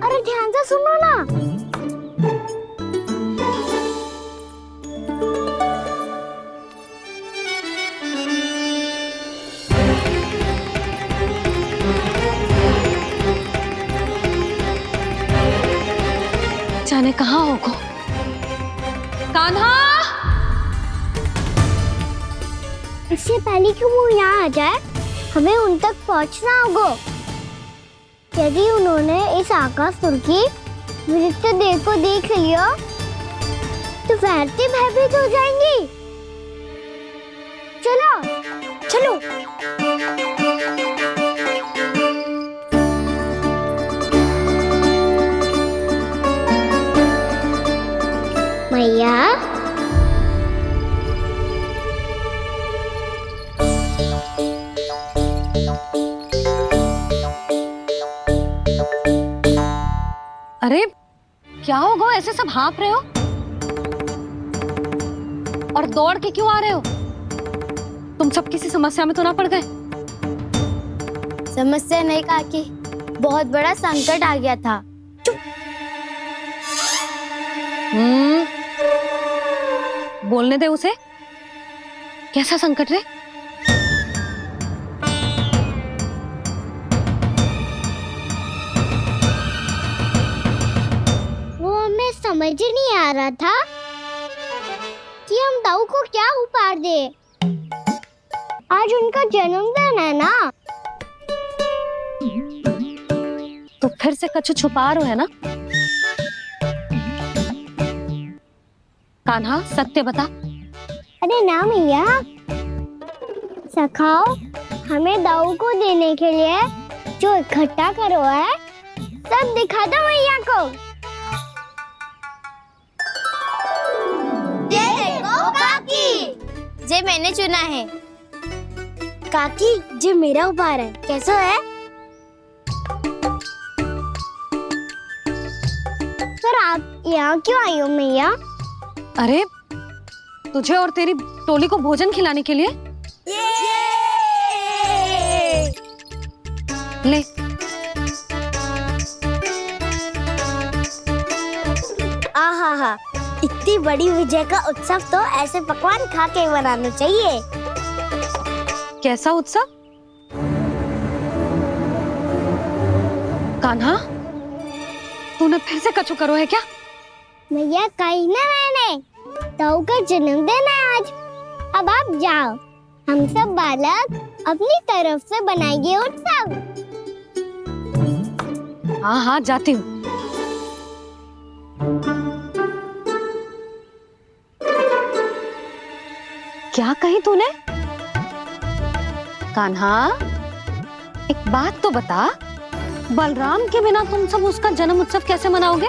अरे ध्यान से सुनो ना। जाने कहाँ होगो। कान्हा, इससे पहले कि वो यहाँ आ जाए हमें उन तक पहुँचना होगा। यदि उन्होंने इस आकासुर की नृत्य देह को देख लिया तो वैरती भयभीत हो जाएंगी। चलो चलो। मैया, अरे क्या हो गो, ऐसे सब हाँफ रहे हो और दौड़ के क्यों आ रहे हो? तुम सब किसी समस्या में तो ना पड़ गए? समस्या नहीं काकी, बहुत बड़ा संकट आ गया था। बोलने दे उसे। कैसा संकट रे? वो हमें समझ ही नहीं आ रहा था कि हम दाऊ को क्या उपहार दे। आज उनका जन्मदिन है ना। तो फिर से कछु छुपा रहे हो है ना? कान्हा सत्य बता। अरे ना मैया, सखाओ हमें दाऊ को देने के लिए जो इकट्ठा करो है सब दिखा दो मैया को। ये देखो काकी, जे मैंने चुना है। काकी, जे मेरा उपहार है, कैसा है? पर आप यहाँ क्यों आई हो मैया? अरे तुझे और तेरी टोली को भोजन खिलाने के लिए। ले। आहा, इतनी बड़ी विजय का उत्सव तो ऐसे पकवान खा के मनाना चाहिए। कैसा उत्सव? कान्हा, तूने फिर से कछु करो है क्या? मैया कही ना मैंने, दाऊ का जन्मदिन है आज। अब आप जाओ, हम सब बालक अपनी तरफ से बनाएंगे उत्सव। हाँ हाँ जाती हूँ। क्या कही तूने? कान्हा, एक बात तो बता, बलराम के बिना तुम सब उसका जन्म उत्सव कैसे मनाओगे?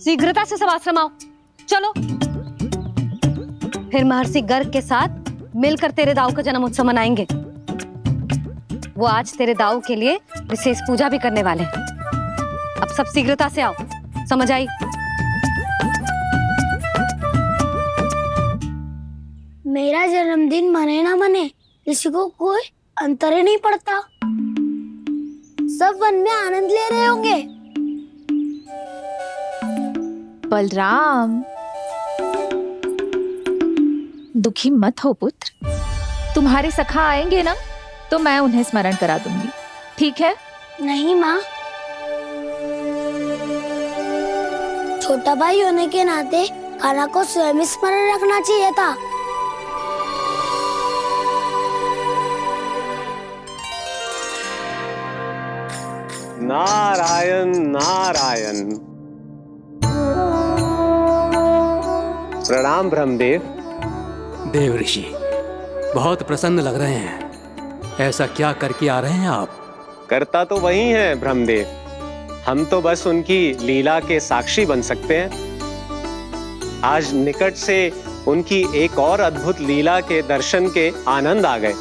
शीघ्रता से सब आश्रम आओ, चलो। फिर महर्षि गर्ग के साथ मिलकर तेरे दाऊ का जन्म उत्सव मनाएंगे। वो आज तेरे दाऊ के लिए विशेष पूजा भी करने वाले हैं। अब सब शीघ्रता से आओ, समझ आई? मेरा जन्मदिन मने ना मने, किसी को कोई अंतर ही नहीं पड़ता। सब वन में आनंद ले रहे होंगे। बलराम, दुखी मत हो पुत्र। तुम्हारे सखा आएंगे ना तो मैं उन्हें स्मरण करा दूंगी, ठीक है? नहीं माँ, छोटा भाई होने के नाते कान्हा को स्वयं स्मरण रखना चाहिए था। नारायण नारायण। प्रणाम ब्रह्मदेव। देव ऋषि, बहुत प्रसन्न लग रहे हैं। ऐसा क्या करके आ रहे हैं आप? करता तो वही है ब्रह्मदेव, हम तो बस उनकी लीला के साक्षी बन सकते हैं। आज निकट से उनकी एक और अद्भुत लीला के दर्शन के आनंद आ गए।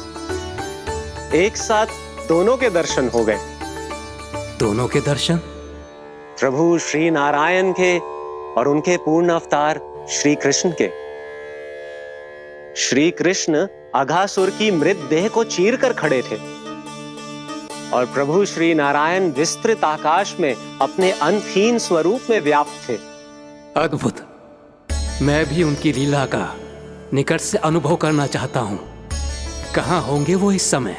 एक साथ दोनों के दर्शन हो गए। दोनों के दर्शन? प्रभु श्री नारायण के और उनके पूर्ण अवतार श्री कृष्ण के। श्री कृष्ण अघासुर की मृत देह को चीर कर खड़े थे और प्रभु श्री नारायण विस्तृत आकाश में अपने अंतहीन स्वरूप में व्याप्त थे। अद्भुत। मैं भी उनकी लीला का निकट से अनुभव करना चाहता हूँ। कहाँ होंगे वो इस समय?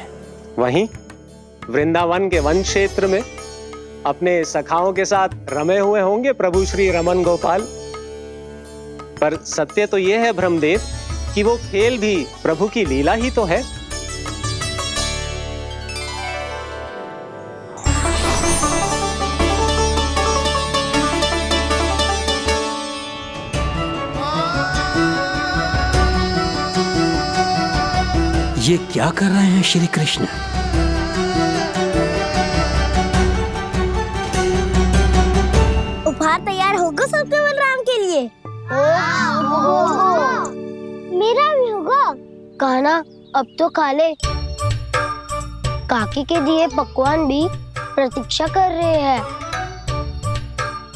वहीं वृंदावन के वन क्षेत्र में अपने सखाओं के साथ रमे हुए होंगे प्रभु श्री रमन गोपाल। पर सत्य तो यह है ब्रह्मदेव कि वो खेल भी प्रभु की लीला ही तो है। ये क्या कर रहे हैं श्री कृष्ण? उपहार तैयार होगा सबके बलराम के लिए। मेरा भी होगा। कहना अब तो खा ले। काकी के दिए पकवान भी प्रतीक्षा कर रहे हैं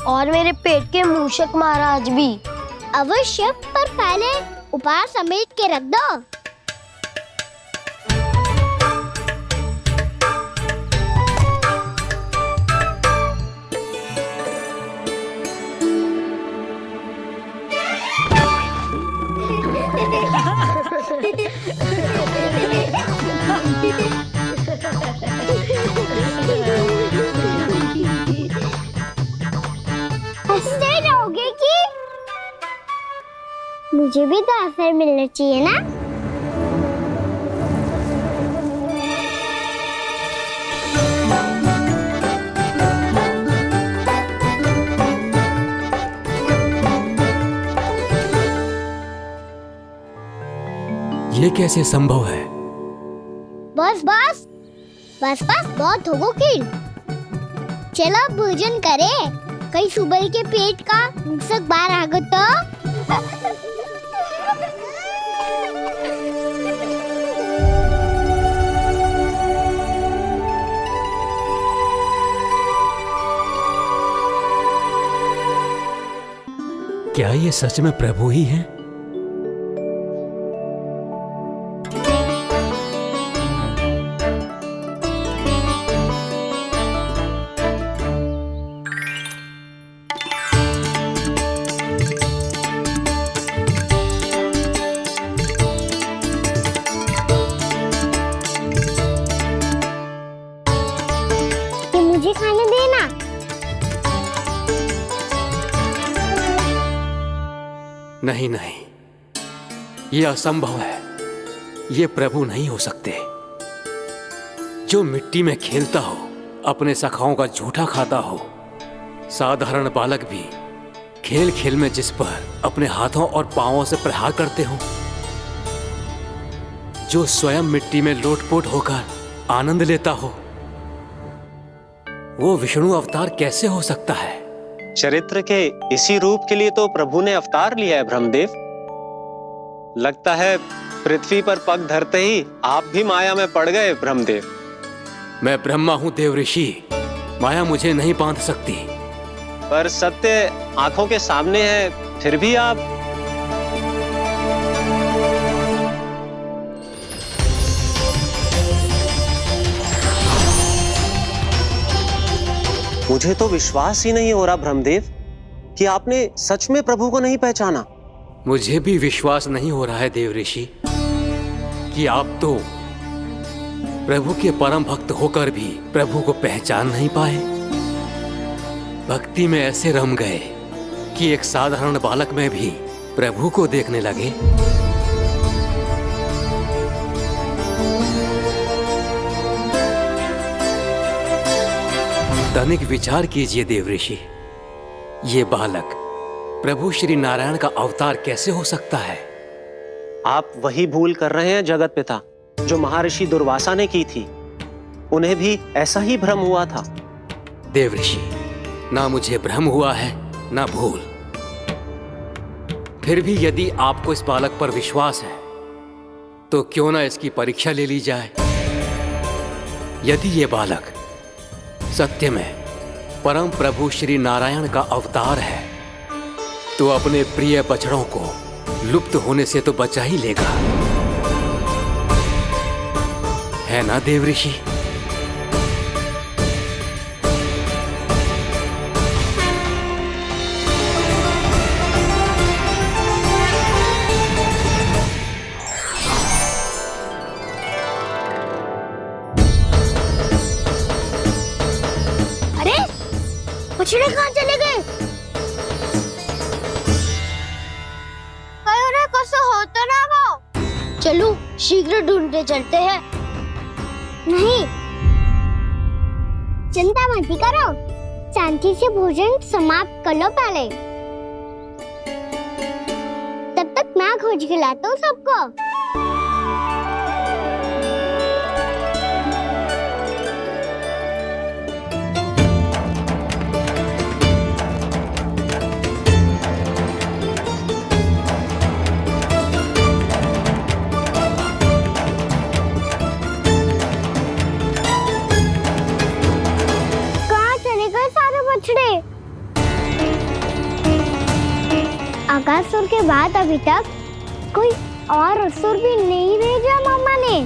और मेरे पेट के मूषक महाराज भी। अवश्य, पर पहले उपहार समेट के रख दो। हंसते रहोगे कि मुझे भी तो अवसर मिलना चाहिए ना। ये कैसे संभव है? बस बस बस बस बहुत हो गई। चलो भोजन करें। कहीं सुबह के पेट का मूषक बाहर आ गया तो। क्या ये सच में प्रभु ही हैं? मुझे खाने देना। नहीं नहीं, ये असंभव है। ये प्रभु नहीं हो सकते। जो मिट्टी में खेलता हो, अपने सखाओं का झूठा खाता हो, साधारण बालक भी खेल खेल में जिस पर अपने हाथों और पांवों से प्रहार करते हो, जो स्वयं मिट्टी में लोटपोट होकर आनंद लेता हो, वो विष्णु अवतार कैसे हो सकता है? चरित्र के इसी रूप के लिए तो प्रभु ने अवतार लिया है ब्रह्मदेव। लगता है पृथ्वी पर पग धरते ही आप भी माया में पड़ गए ब्रह्मदेव। मैं ब्रह्मा हूं देवऋषि, माया मुझे नहीं बांध सकती। पर सत्य आंखों के सामने है, फिर भी आप। मुझे तो विश्वास ही नहीं हो रहा ब्रह्मदेव कि आपने सच में प्रभु को नहीं पहचाना। मुझे भी विश्वास नहीं हो रहा है देवऋषि कि आप तो प्रभु के परम भक्त होकर भी प्रभु को पहचान नहीं पाए। भक्ति में ऐसे रम गए कि एक साधारण बालक में भी प्रभु को देखने लगे। तनिक विचार कीजिए देवऋषि, ये बालक प्रभु श्री नारायण का अवतार कैसे हो सकता है? आप वही भूल कर रहे हैं जगत पिता जो महर्षि दुर्वासा ने की थी। उन्हें भी ऐसा ही भ्रम हुआ था। देवऋषि, ना मुझे भ्रम हुआ है ना भूल। फिर भी यदि आपको इस बालक पर विश्वास है तो क्यों ना इसकी परीक्षा ले ली जाए। यदि ये बालक सत्य में परम प्रभु श्री नारायण का अवतार है तो अपने प्रिय बछड़ों को लुप्त होने से तो बचा ही लेगा, है ना देवऋषि? बछड़े कहाँ चले गए? कैसे होता ना वो? चलो शीघ्र ढूंढते चलते हैं। नहीं, चिंता मत करो, शांति से भोजन समाप्त कर लो पहले। तब तक मैं खोज के लाता हूँ सबको। आकासुर के बाद अभी तक कोई और असुर भी नहीं भेजा मम्मा ने,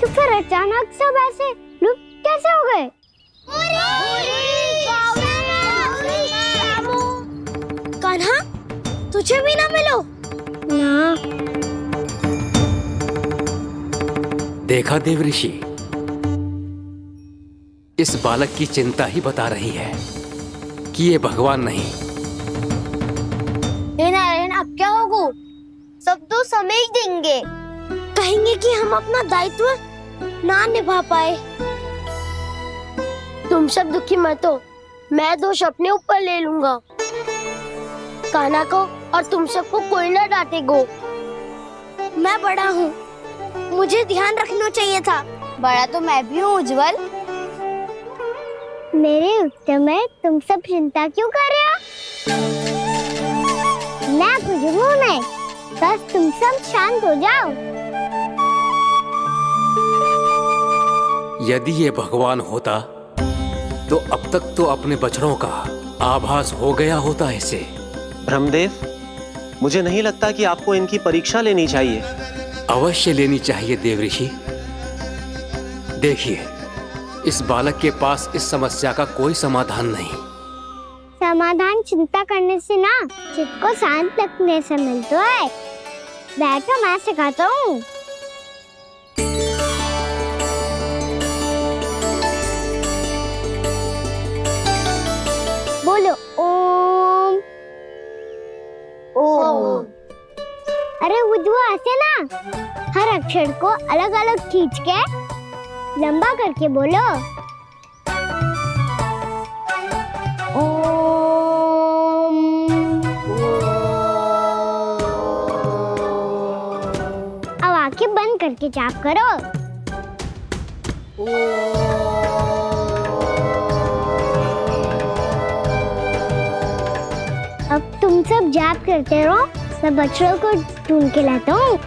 तो फिर अचानक सब ऐसे लुप्त कैसे हो गए? कान्हा, तुझे भी ना मिलो ना। देखा देव ऋषि, इस बालक की चिंता ही बता रही है कि ये भगवान नहीं। नारायण, अब क्या होगा? सब तो समझ देंगे, कहेंगे कि हम अपना दायित्व ना निभा पाए। तुम सब दुखी मत हो, मैं दोष अपने ऊपर ले लूंगा। कान्हा को और तुम सबको कोई ना डांटेगो। मैं बड़ा हूँ, मुझे ध्यान रखना चाहिए था। बड़ा तो मैं भी हूँ उज्जवल। मेरे उत्तर में तुम सब चिंता क्यों कर रहे हो? मैं बुजुर्गों नहीं, बस तुम सब शांत हो जाओ। यदि ये भगवान होता तो अब तक तो अपने बछड़ों का आभास हो गया होता इसे। ब्रह्मदेव, मुझे नहीं लगता कि आपको इनकी परीक्षा लेनी चाहिए। अवश्य लेनी चाहिए देव ऋषि। देखिए, इस बालक के पास इस समस्या का कोई समाधान नहीं। समाधान चिंता करने से ना, चित्त को शांत रखने से मिलता है। बैठो, मैं सिखाता हूँ। बोलो ओम। ओम। अरे उज्जवल, ऐसे ना हर अक्षर को अलग अलग खींच के लंबा करके बोलो। अब आंखें बंद करके जाप करो। अब तुम सब जाप करते रहो, मैं बच्चों को ढूंढ के लाता हूँ।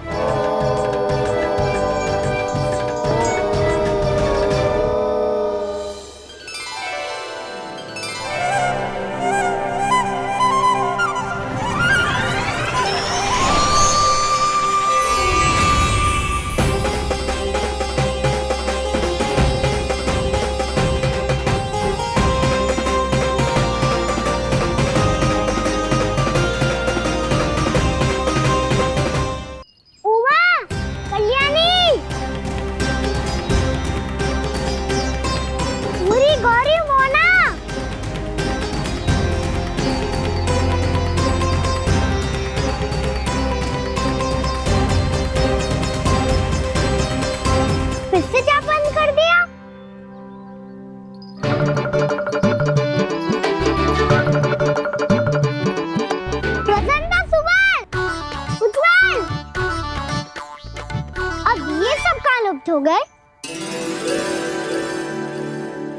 हो गए।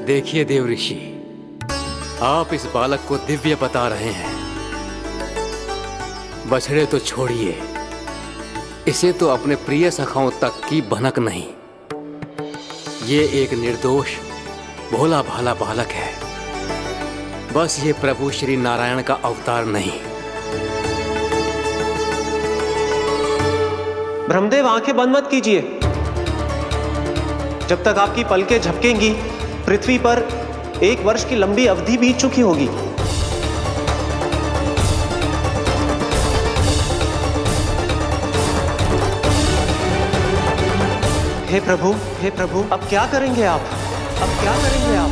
देखिए देव ऋषि, आप इस बालक को दिव्य बता रहे हैं। बछड़े तो छोड़िए, इसे तो अपने प्रिय सखाओं तक की भनक नहीं। ये एक निर्दोष भोला भाला बालक है, बस ये प्रभु श्री नारायण का अवतार नहीं। ब्रह्मदेव, आंखें बंद मत कीजिए। जब तक आपकी पलकें झपकेंगी, पृथ्वी पर 1 वर्ष की लंबी अवधि बीत चुकी होगी। हे प्रभु, अब क्या करेंगे आप? अब क्या करेंगे आप?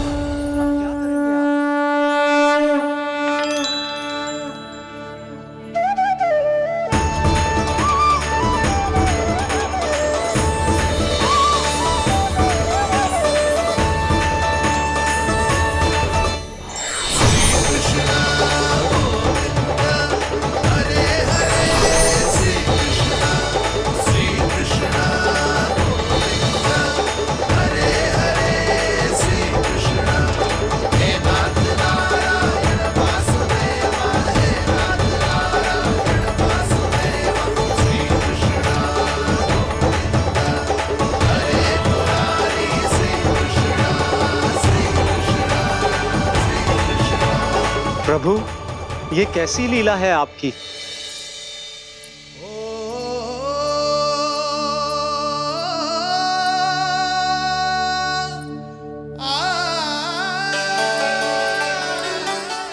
प्रभु, ये कैसी लीला है आपकी?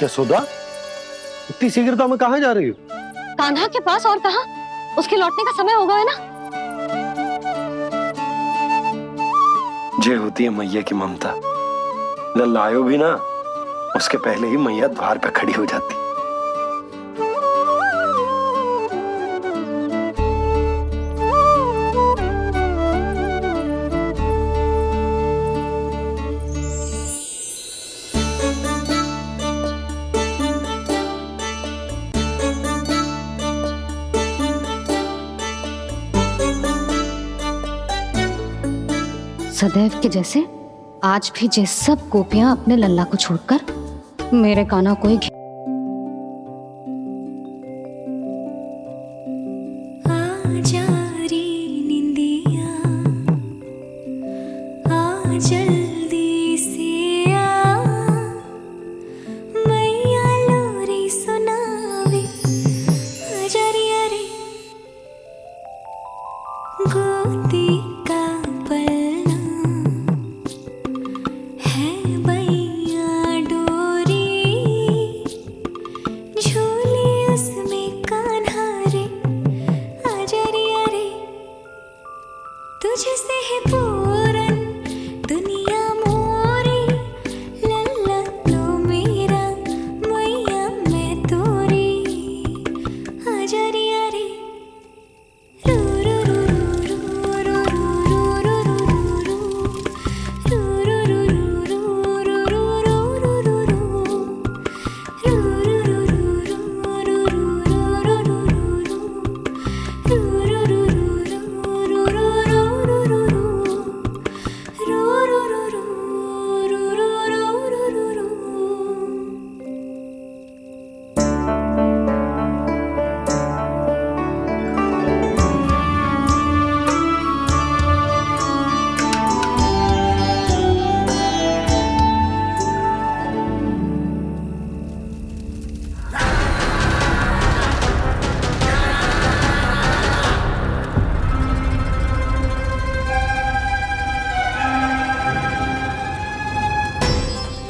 यशोदा, इतनी शीघ्रता में कहाँ जा रही हो? कान्हा के पास, और कहाँ? उसके लौटने का समय होगा है ना। जे होती है मैया की ममता, लल्ला आयो भी ना, उसके पहले ही मैया द्वार पे खड़ी हो जाती। सदैव के जैसे आज भी जे सब गोपियां अपने लल्ला को छोड़कर मेरे कान्हा को ही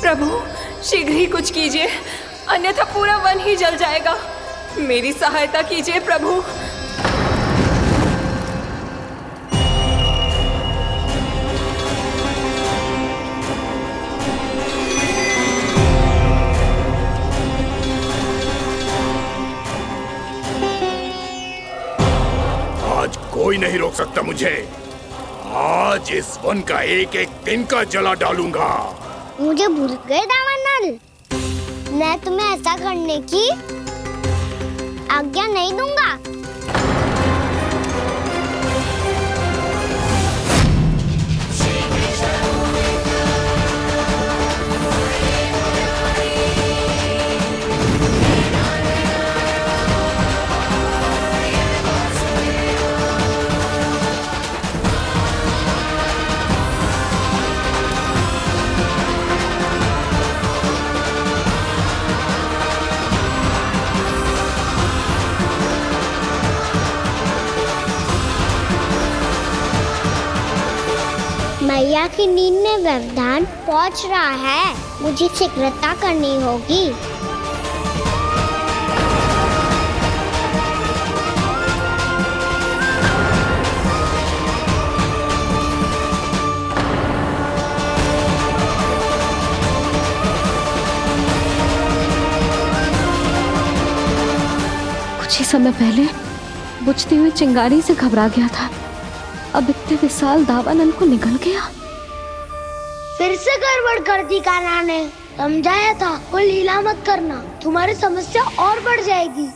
प्रभु, शीघ्र ही कुछ कीजिए, अन्यथा पूरा वन ही जल जाएगा। मेरी सहायता कीजिए प्रभु। आज कोई नहीं रोक सकता मुझे। आज इस वन का एक एक दिन का जला डालूंगा। मुझे भूल गए दावानल, मैं तुम्हें ऐसा करने की आज्ञा नहीं दूंगा। मैया की नींद में व्यवधान पहुंच रहा है, मुझे शीघ्रता करनी होगी। कुछ ही समय पहले बुझती हुई चिंगारी से घबरा गया था, अब इतने विशाल दावानल को निगल गया। फिर से गड़बड़ कर दी कान्हा ने। समझाया था कोई लीला मत करना, तुम्हारी समस्या और बढ़ जाएगी।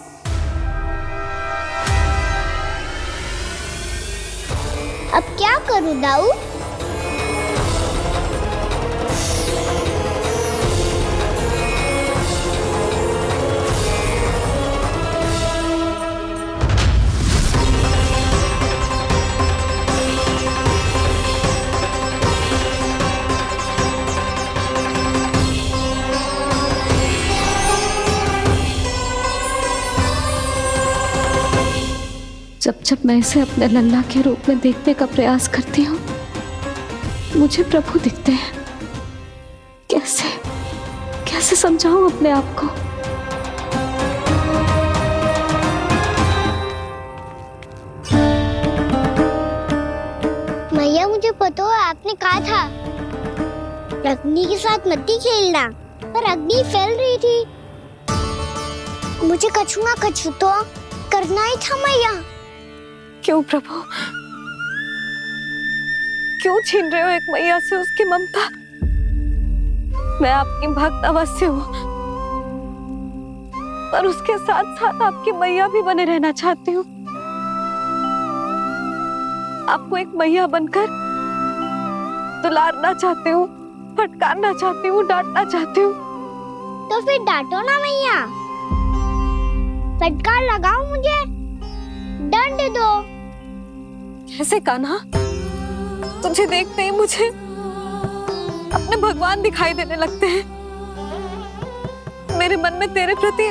अब क्या करूं दाऊ? जब जब मैं इसे अपने लल्ला के रूप में देखने का प्रयास करती हूँ, मुझे प्रभु दिखते हैं। कैसे कैसे समझाऊं अपने आप को? मैया, मुझे पता है आपने कहा था अग्नि के साथ मत ही खेलना, पर अग्नि फैल रही थी। मुझे कछु ना कछु तो करना ही था मैया। क्यों प्रभु, क्यों छीन रहे हो एक मैया से उसकी ममता? मैं आपकी भक्त अवश्य हूँ, पर उसके साथ साथ आपकी मैया भी बने रहना चाहती हूँ। आपको एक मैया बनकर दुलारना चाहती हूँ, फटकारना चाहती हूँ, डांटना चाहती हूँ। तो फिर डांटो ना मैया, फटकार लगाओ, मुझे दंड दो। कैसे कान्हा, तुझे देखते ही मुझे अपने भगवान दिखाई देने लगते हैं। मेरे मन में तेरे प्रति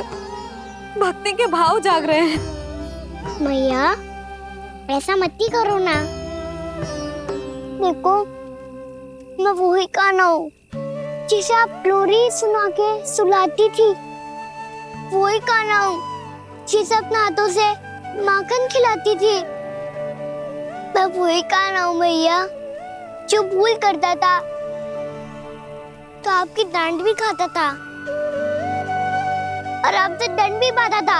भक्ति के भाव जाग रहे हैं। मैया, ऐसा मत ही करो ना। देखो, मैं वही कान्हा हूँ जिसे आप लोरी सुना के सुलाती थी। वही कान्हा हूँ जिसे अपने हाथों से माखन खिलाती थी। मैं वही कान्हा हूँ मैया, जो भूल करता था तो आपकी डांट भी खाता था और आपसे दंड भी पाता था।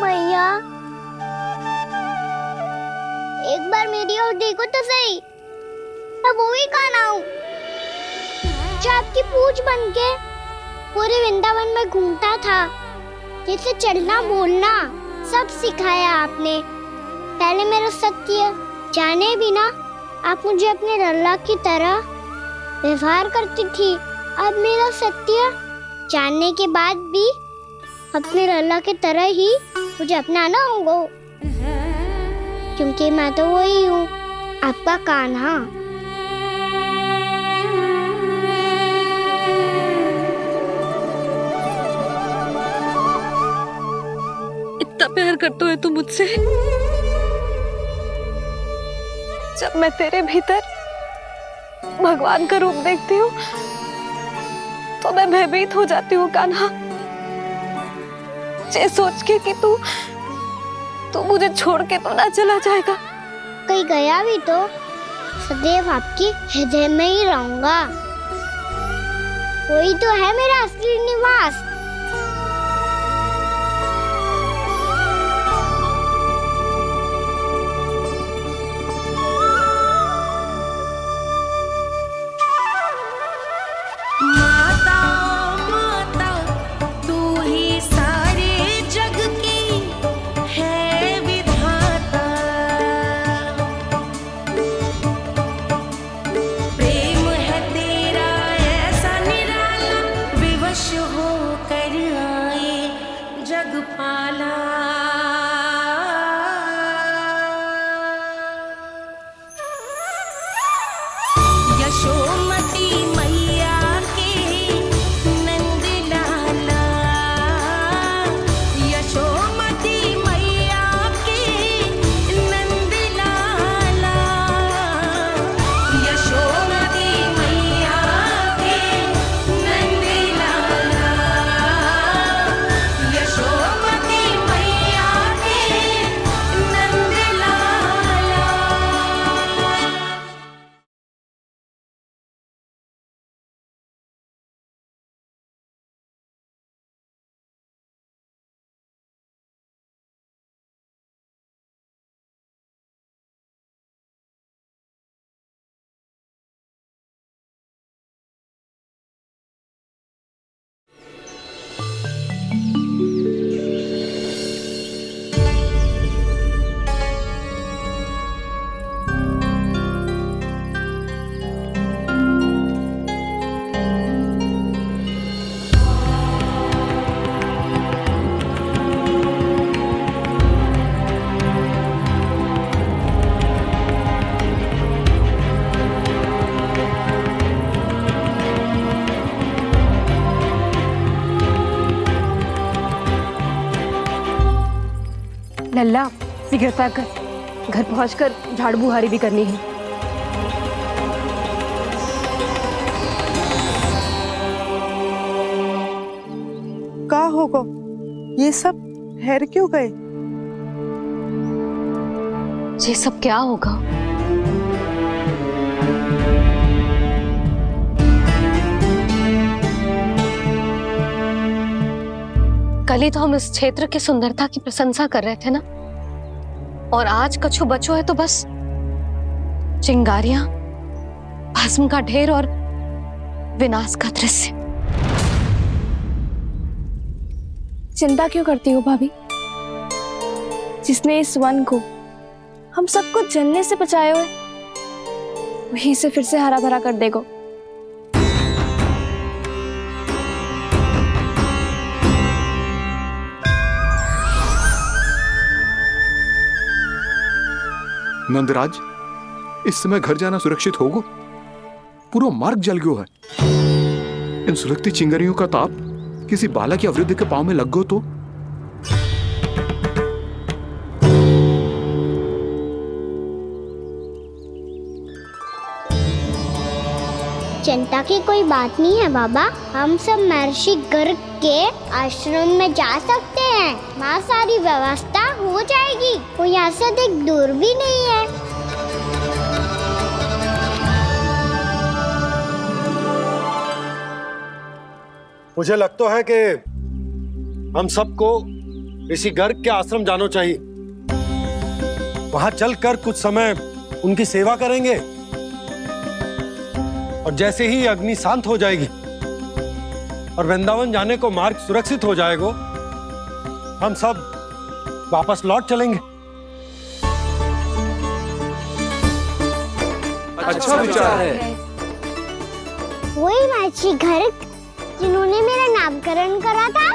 मैया, एक बार मेरी ओर देखो तो सही। मैं वही कान्हा हूँ जो आपकी पूछ बनके पूरे वृंदावन में घूमता था। जैसे चलना बोलना सब सिखाया आपने। पहले मेरा सत्य जाने बिना आप मुझे अपने लल्ला की तरह व्यवहार करती थी। अब मेरा सत्य जानने के बाद भी अपने लल्ला की तरह ही मुझे अपनाना होगा, क्योंकि मैं तो वही हूँ, आपका कान्हा। इतना प्यार करते हो तुम मुझसे? जब मैं तेरे भीतर भगवान का रूप देखती हूँ तो मैं भयभीत हो जाती हूँ कान्हा। ये सोच के कि तू मुझे छोड़ के तो ना चला जाएगा। कहीं गया भी तो सदैव आपके हृदय में ही रहूंगा। वही तो है मेरा असली निवास। हो लल्ला सिगरेट पैक कर, घर पहुंचकर झाड़ू बुहारी भी करनी है। का होगा ये सब ठहर क्यों गए? ये सब क्या होगा? कल ही तो हम इस क्षेत्र की सुंदरता की प्रशंसा कर रहे थे ना, और आज कछु बचो है तो बस चिंगारियां, भस्म का ढेर और विनाश का दृश्य। चिंता क्यों करती हो भाभी? जिसने इस वन को हम सबको जलने से बचाए हुए, वही से फिर से हरा भरा कर देगा। नंदराज, इस समय घर जाना सुरक्षित होगा? पूरा मार्ग जल गयो है। इन सुलगती चिंगारियों का ताप किसी बालक या वृद्ध के पांव में लग गयो तो? चिंता की कोई बात नहीं है बाबा, हम सब महर्षि गर्ग के आश्रम में जा सकते हैं। वहाँ सारी व्यवस्था हो जाएगी, वो यहाँ से अधिक दूर भी नहीं है। मुझे लगता है कि हम सबको ऋषि गर्ग के आश्रम जाना चाहिए। वहां चलकर कुछ समय उनकी सेवा करेंगे, और जैसे ही अग्नि शांत हो जाएगी और वृंदावन जाने को मार्ग सुरक्षित हो जाएगा, हम सब वापस लौट चलेंगे। अच्छा विचार है। वही महर्षि गर्ग जिन्होंने मेरा नामकरण करा था।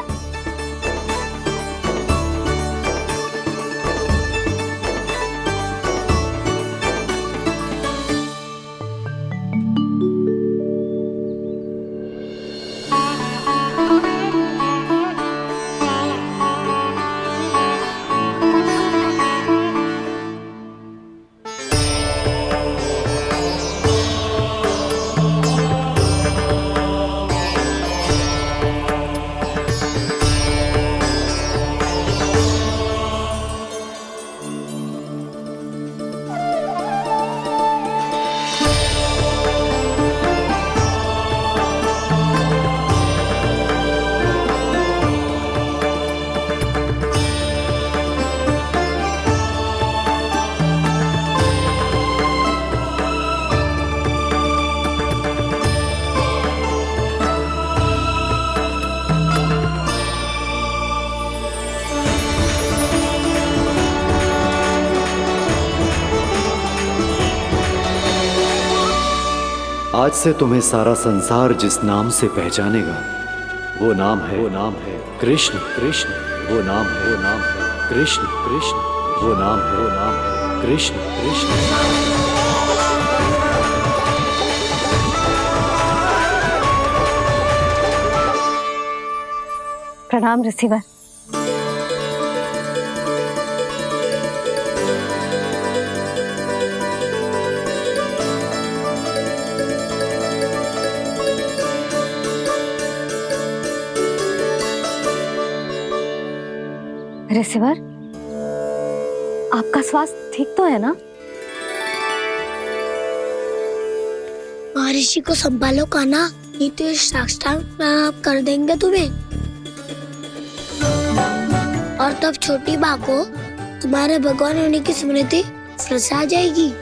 आज से तुम्हें सारा संसार जिस नाम से पहचानेगा, वो नाम है कृष्ण। कृष्ण वो नाम है कृष्ण। कृष्ण वो नाम है कृष्ण। कृष्ण। प्रणाम ऋषिवर। ऋषिवर, आपका स्वास्थ्य ठीक तो है ना? महर्षि को संभालो कान्हा, नहीं तो ये साक्षात प्राप्त कर देंगे तुम्हें। और तब छोटी बा को तुम्हारे भगवान होने की स्मृति फिर से आ जाएगी।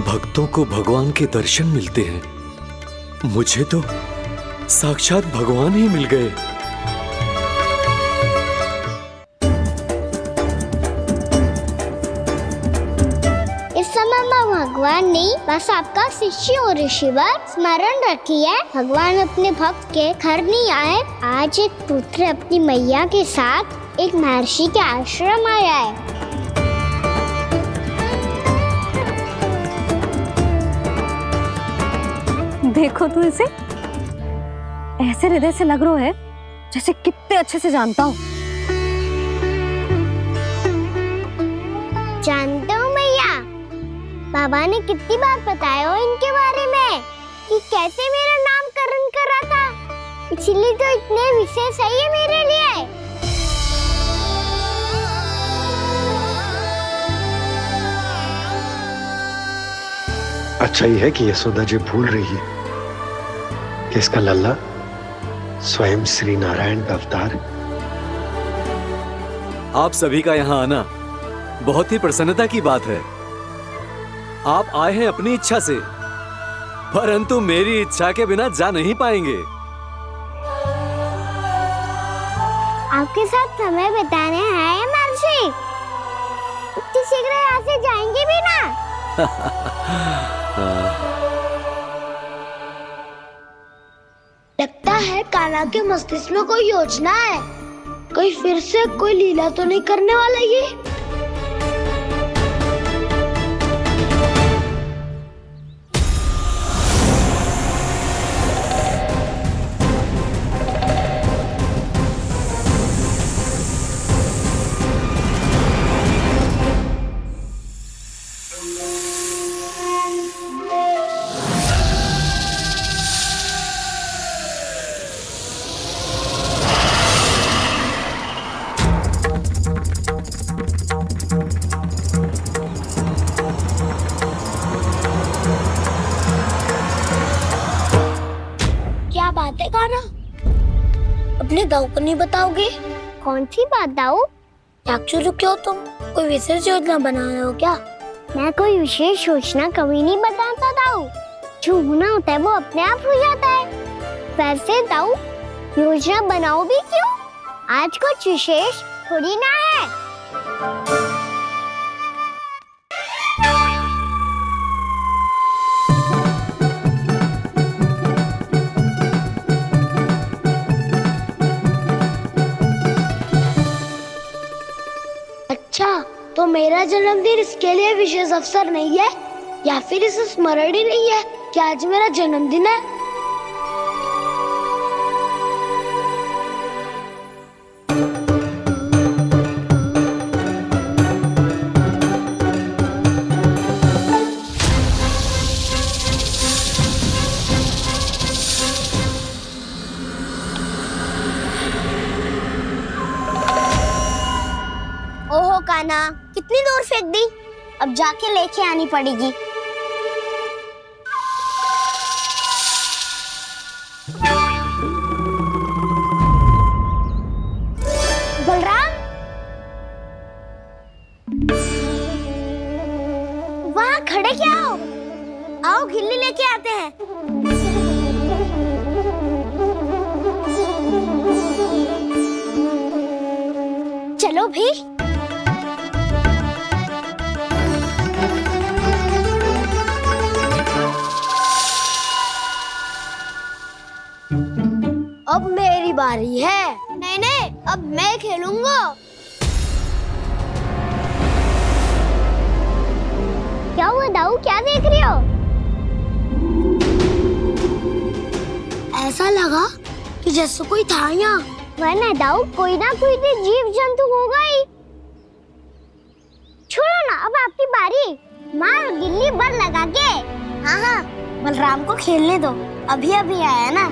भक्तों को भगवान के दर्शन मिलते हैं, मुझे तो साक्षात भगवान ही मिल गए। इस समय मैं भगवान नहीं, बस आपका शिष्य हूँ ऋषिवर। स्मरण रखिए, भगवान अपने भक्त के घर नहीं आए। आज एक पुत्र अपनी मैया के साथ एक महर्षि के आश्रम आया है। देखो तू इसे, ऐसे हृदय से लग रहा है जैसे कितने अच्छे से जानता हूँ। जानते हो मैया, बाबा ने कितनी बार बताया हो इनके बारे में कि कैसे मेरा नामकरण करा था, इसीलिए तो इतने विशेष है ये मेरे लिए। अच्छा ही है कि यशोदा जी भूल रही है कि इसका लल्ला स्वयं श्री नारायण का अवतार है। आप सभी का यहाँ आना बहुत ही प्रसन्नता की बात है। आप आए हैं अपनी इच्छा से, परंतु मेरी इच्छा के बिना जा नहीं पाएंगे। आपके साथ समय बिताने आए महर्षि, इतनी शीघ्र यहाँ से जाएंगे भी ना? लगता है कान्हा के मस्तिष्क में कोई योजना है। कोई फिर से कोई लीला तो नहीं करने वाला ये? क्या बात है कान्हा? अपने दाऊ को नहीं बताओगे? कौन सी बात दाऊ? चाकचूरू क्यों तुम? कोई विशेष योजना बना रहे हो क्या? मैं कोई विशेष योजना कभी नहीं बताता दाऊ। जो होना होता है वो अपने आप हो जाता है। वैसे दाऊ, योजना बनाओ भी क्यों? आज कुछ विशेष थोड़ी ना है। अच्छा, तो मेरा जन्मदिन इसके लिए विशेष अवसर नहीं है, या फिर इसे स्मरण ही नहीं है कि आज मेरा जन्मदिन है? ओहो कान्हा, कितनी दूर फेंक दी? अब जाके लेके आनी पड़ेगी। बलराम, वहाँ खड़े क्या हो? आओ खिल्ली लेके आते हैं। चलो भी। अब मेरी बारी है। नहीं नहीं, अब मैं खेलूंगा। क्या हुआ दाऊ, क्या देख रही हो? ऐसा लगा कि जैसे कोई था यहाँ। वरना दाऊ, कोई ना कोई तो जीव जंतु होगा ही। छोड़ो ना, अब आपकी बारी। मार गिल्ली बर लगा के। हाँ हाँ, बलराम को खेलने दो, अभी अभी आया ना।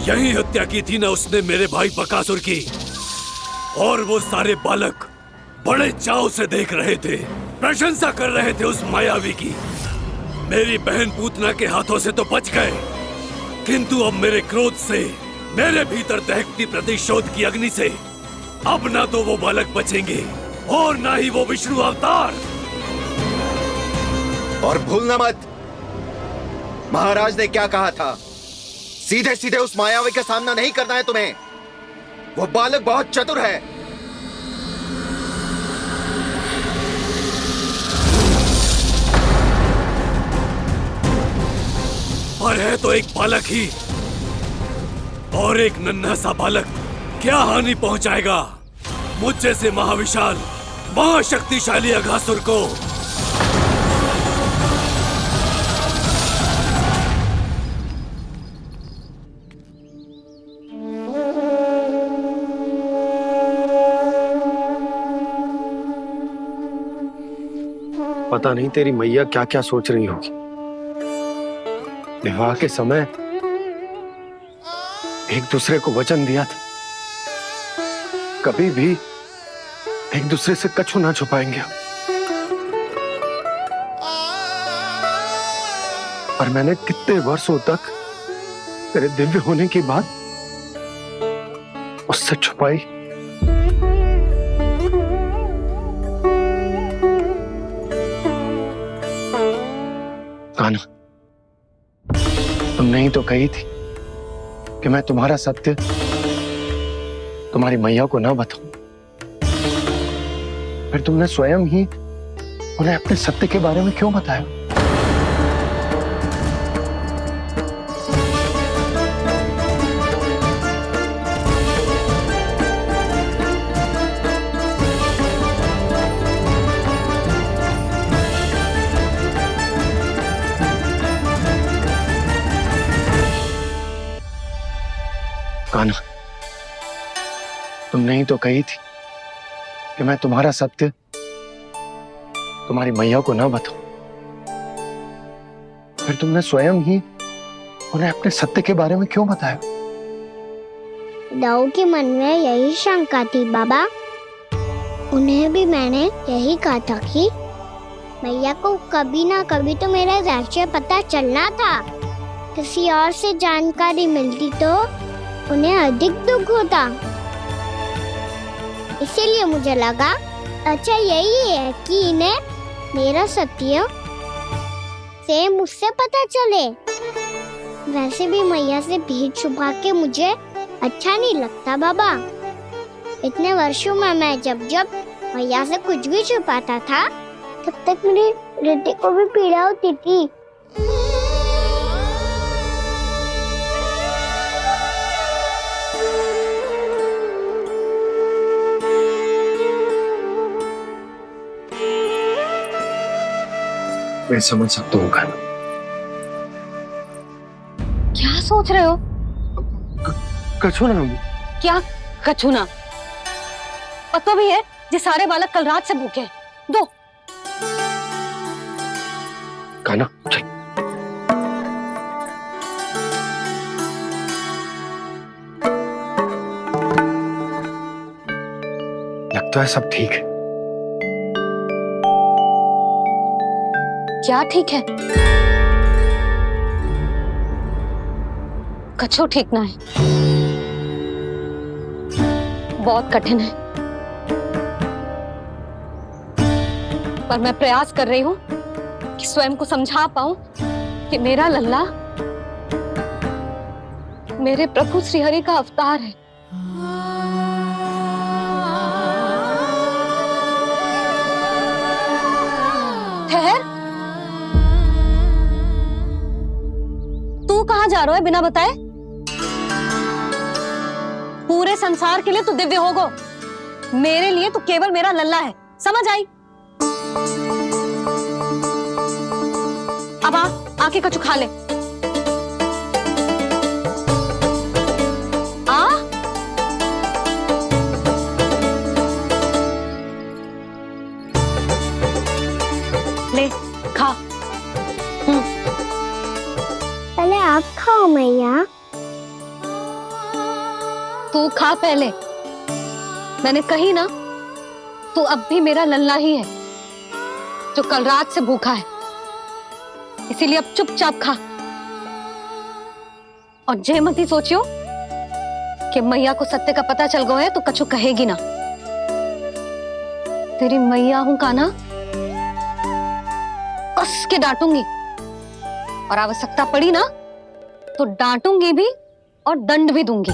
यही हत्या की थी ना उसने मेरे भाई बकासुर की, और वो सारे बालक बड़े चाव से देख रहे थे, प्रशंसा कर रहे थे उस मायावी की। मेरी बहन पूतना के हाथों से तो बच गए, किंतु अब मेरे क्रोध से, मेरे भीतर दहकती प्रतिशोध की अग्नि से अब ना तो वो बालक बचेंगे और ना ही वो विष्णु अवतार। और भूलना मत, महाराज ने क्या कहा था, सीधे सीधे उस मायावी का सामना नहीं करना है तुम्हें। वो बालक बहुत चतुर है। पर है तो एक बालक ही, और एक नन्हा सा बालक क्या हानि पहुंचाएगा मुझ जैसे महाविशाल महाशक्तिशाली अघासुर को। पता नहीं तेरी मैया क्या क्या सोच रही होगी। विवाह के समय एक दूसरे को वचन दिया था, कभी भी एक दूसरे से कछु ना छुपाएंगे। और मैंने कितने वर्षों तक तेरे दिव्य होने की बात उससे छुपाई। कान्हा, तुमने ही तो कही थी कि मैं तुम्हारा सत्य तुम्हारी मैया को ना बताऊं। फिर तुमने स्वयं ही उन्हें अपने सत्य के बारे में क्यों बताया? कान्हा, तुमने ही तो कही थी कि मैं तुम्हारा सत्य तुम्हारी मैया को ना बताऊं। फिर तुमने स्वयं ही उन्हें अपने सत्य के बारे में क्यों बताया? दाऊ के मन में यही शंका थी बाबा। उन्हें भी मैंने यही कहा था कि मैया को कभी ना कभी तो मेरा रहस्य पता चलना था। किसी और से जानकारी मिलती तो उन्हें अधिक दुख होता। इसीलिए मुझे लगा अच्छा यही है कि इन्हें मेरा सत्य से मुझसे पता चले। वैसे भी मैया से भेद छुपा के मुझे अच्छा नहीं लगता बाबा। इतने वर्षों में मैं जब जब मैया से कुछ भी छुपाता था तब तक मेरे हृदय को भी पीड़ा होती थी। मैं समझ सकता हूँ कान्हा। क्या सोच रहे हो? कछु ना। क्या कछु ना? पता भी है ये सारे बालक कल रात से भूखे हैं। दो। कान्हा चल। लगता है सब ठीक है। क्या ठीक है? कछु ठीक ना है, बहुत कठिन है। पर मैं प्रयास कर रही हूं कि स्वयं को समझा पाऊं कि मेरा लल्ला मेरे प्रभु श्रीहरि का अवतार है। ठहर, तू कहाँ जा रहा है बिना बताए? पूरे संसार के लिए तू दिव्य होगो, मेरे लिए तू केवल मेरा लल्ला है। समझ आई? अब आके कछु खा ले। आ ले खा। पहले आप खाओ मैया। तू खा पहले। मैंने कही ना, तू अब भी मेरा लल्ला ही है जो कल रात से भूखा है। इसीलिए अब चुपचाप खा। और जे मत ही सोचियो कि मैया को सत्य का पता चल गया है तो कछु कहेगी ना। तेरी मैया हूं कान्हा, कस के डांटूंगी, और आवश्यकता पड़ी ना तो डांटूंगी भी और दंड भी दूंगी।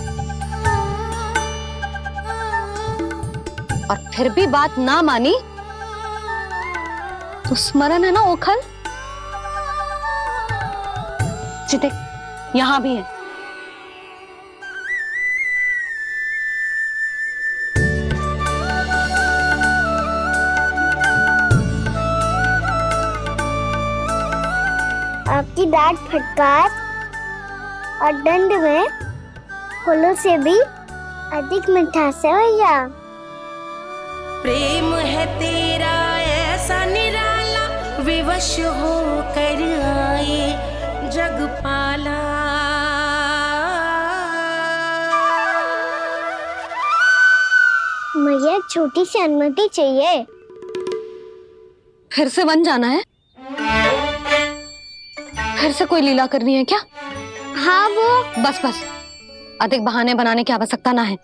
और फिर भी बात ना मानी तो स्मरण है ना ओखल, जिते यहां भी है। आपकी डांट फटकार और दंड में फूलों से भी अधिक मिठास है भैया। प्रेम है तेरा ऐसा निराला, विवश हो कर आए जगपाला। मुझे छोटी सी अनुमति चाहिए। फिर से वन जाना है? फिर से कोई लीला करनी है क्या? हाँ वो। बस बस, अधिक बहाने बनाने की आवश्यकता ना है।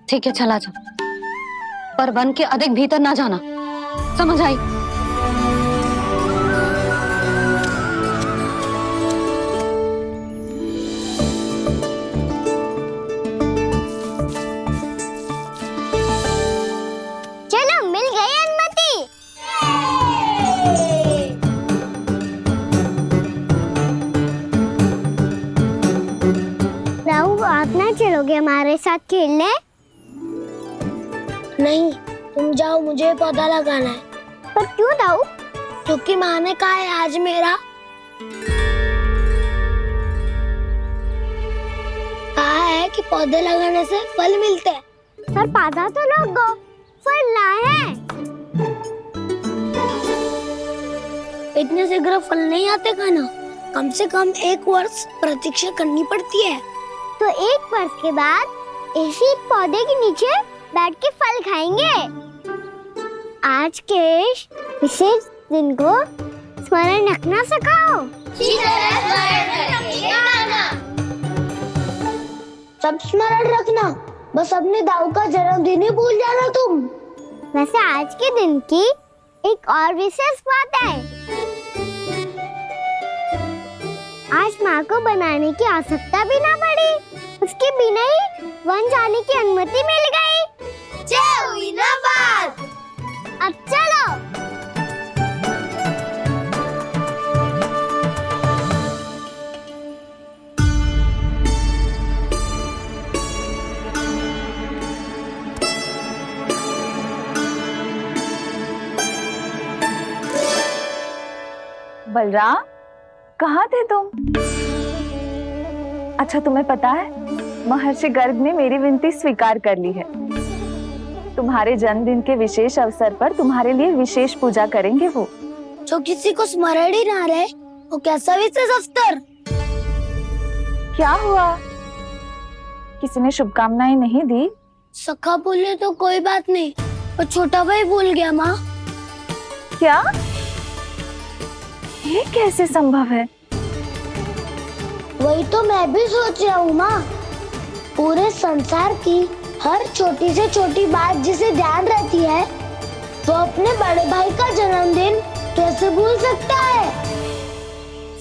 ठीक है चला जा, पर वन के अधिक भीतर ना जाना, समझ आई? चलो मिल गई अनुमति। राहु, आप ना चलोगे हमारे साथ खेलने? नहीं, तुम जाओ, मुझे पौधा लगाना है। पर क्यों दाऊ? क्योंकि माँ ने कहा है आज मेरा कहा है कि पौधे लगाने से फल मिलते हैं। पर पौधा तो लगो, फल ना है। इतने शीघ्र फल नहीं आते खाना, कम से कम 1 वर्ष प्रतीक्षा करनी पड़ती है। तो 1 वर्ष के बाद इसी पौधे के नीचे बैठ के फल खाएंगे। आज के विशेष दिन को स्मरण रखना सिखाओ। सब स्मरण रखना, बस अपने दाऊ का जन्मदिन ही भूल जाना तुम। वैसे आज के दिन की एक और विशेष बात है। आज माँ को बनाने की आवश्यकता भी ना पड़ी, उसके बिना ही वन जाने की अनुमति मिल गई। जय हुई ना बात। अब चलो। बलराम, कहाँ थे तुम? अच्छा, तुम्हें पता है महर्षि गर्ग ने मेरी विनती स्वीकार कर ली है। तुम्हारे जन्मदिन के विशेष अवसर पर तुम्हारे लिए विशेष पूजा करेंगे वो। जो किसी को स्मरण ही ना रहे, वो कैसा विशेष अवसर? क्या हुआ? किसी ने शुभकामनाएं नहीं दी? सखा बोले तो कोई बात नहीं, पर छोटा भाई भूल गया माँ। क्या? ये कैसे संभव है? वही तो मैं भी सोच रहा हूँ माँ। पूरे संसार की हर छोटी से छोटी बात जिसे ध्यान रहती है, वो अपने बड़े भाई का जन्मदिन कैसे भूल सकता है?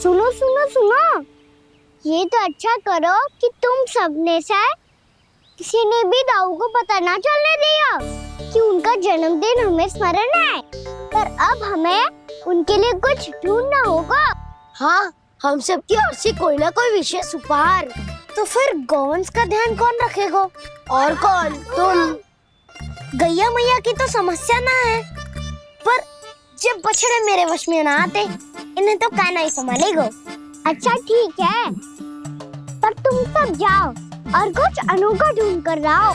सुनो सुनो सुनो, ये तो अच्छा करो कि तुम सबने से किसी ने भी दाऊ को पता ना चलने दिया कि उनका जन्मदिन हमें स्मरण है। पर अब हमें उनके लिए कुछ ढूंढना होगा। हाँ, हम सबकी ओर से कोई ना कोई विशेष उपहार। तो फिर गोवंश का ध्यान कौन रखेगा? और कौन? तुम। गैया मैया की तो समस्या ना है, पर जब बछड़े मेरे वश में ना आते, इन्हें तो कान्हा ही संभालेगा। अच्छा ठीक है, पर तुम सब जाओ और कुछ अनोखा ढूंढ कर लाओ।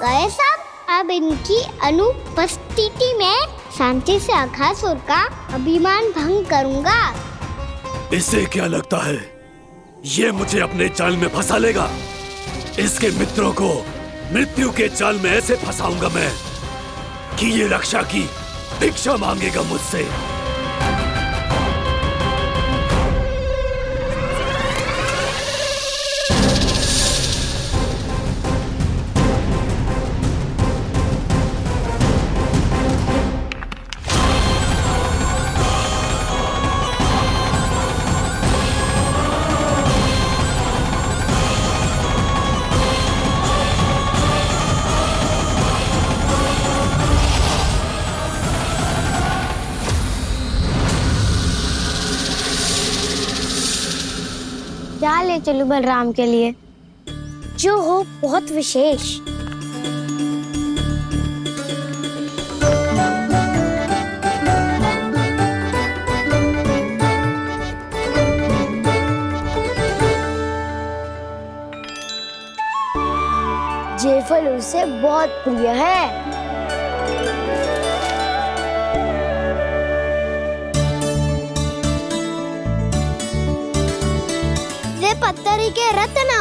गए सब? अब इनकी अनुपस्थिति में शांति से अघासुर का अभिमान भंग करूंगा। इसे क्या लगता है ये मुझे अपने जाल में फंसा लेगा? इसके मित्रों को मृत्यु के जाल में ऐसे फंसाऊंगा मैं कि ये रक्षा की भिक्षा मांगेगा मुझसे। क्या ले चलूं बलराम के लिए जो हो बहुत विशेष। ये फल उसे बहुत प्रिय है। पत्थरी के रत्न।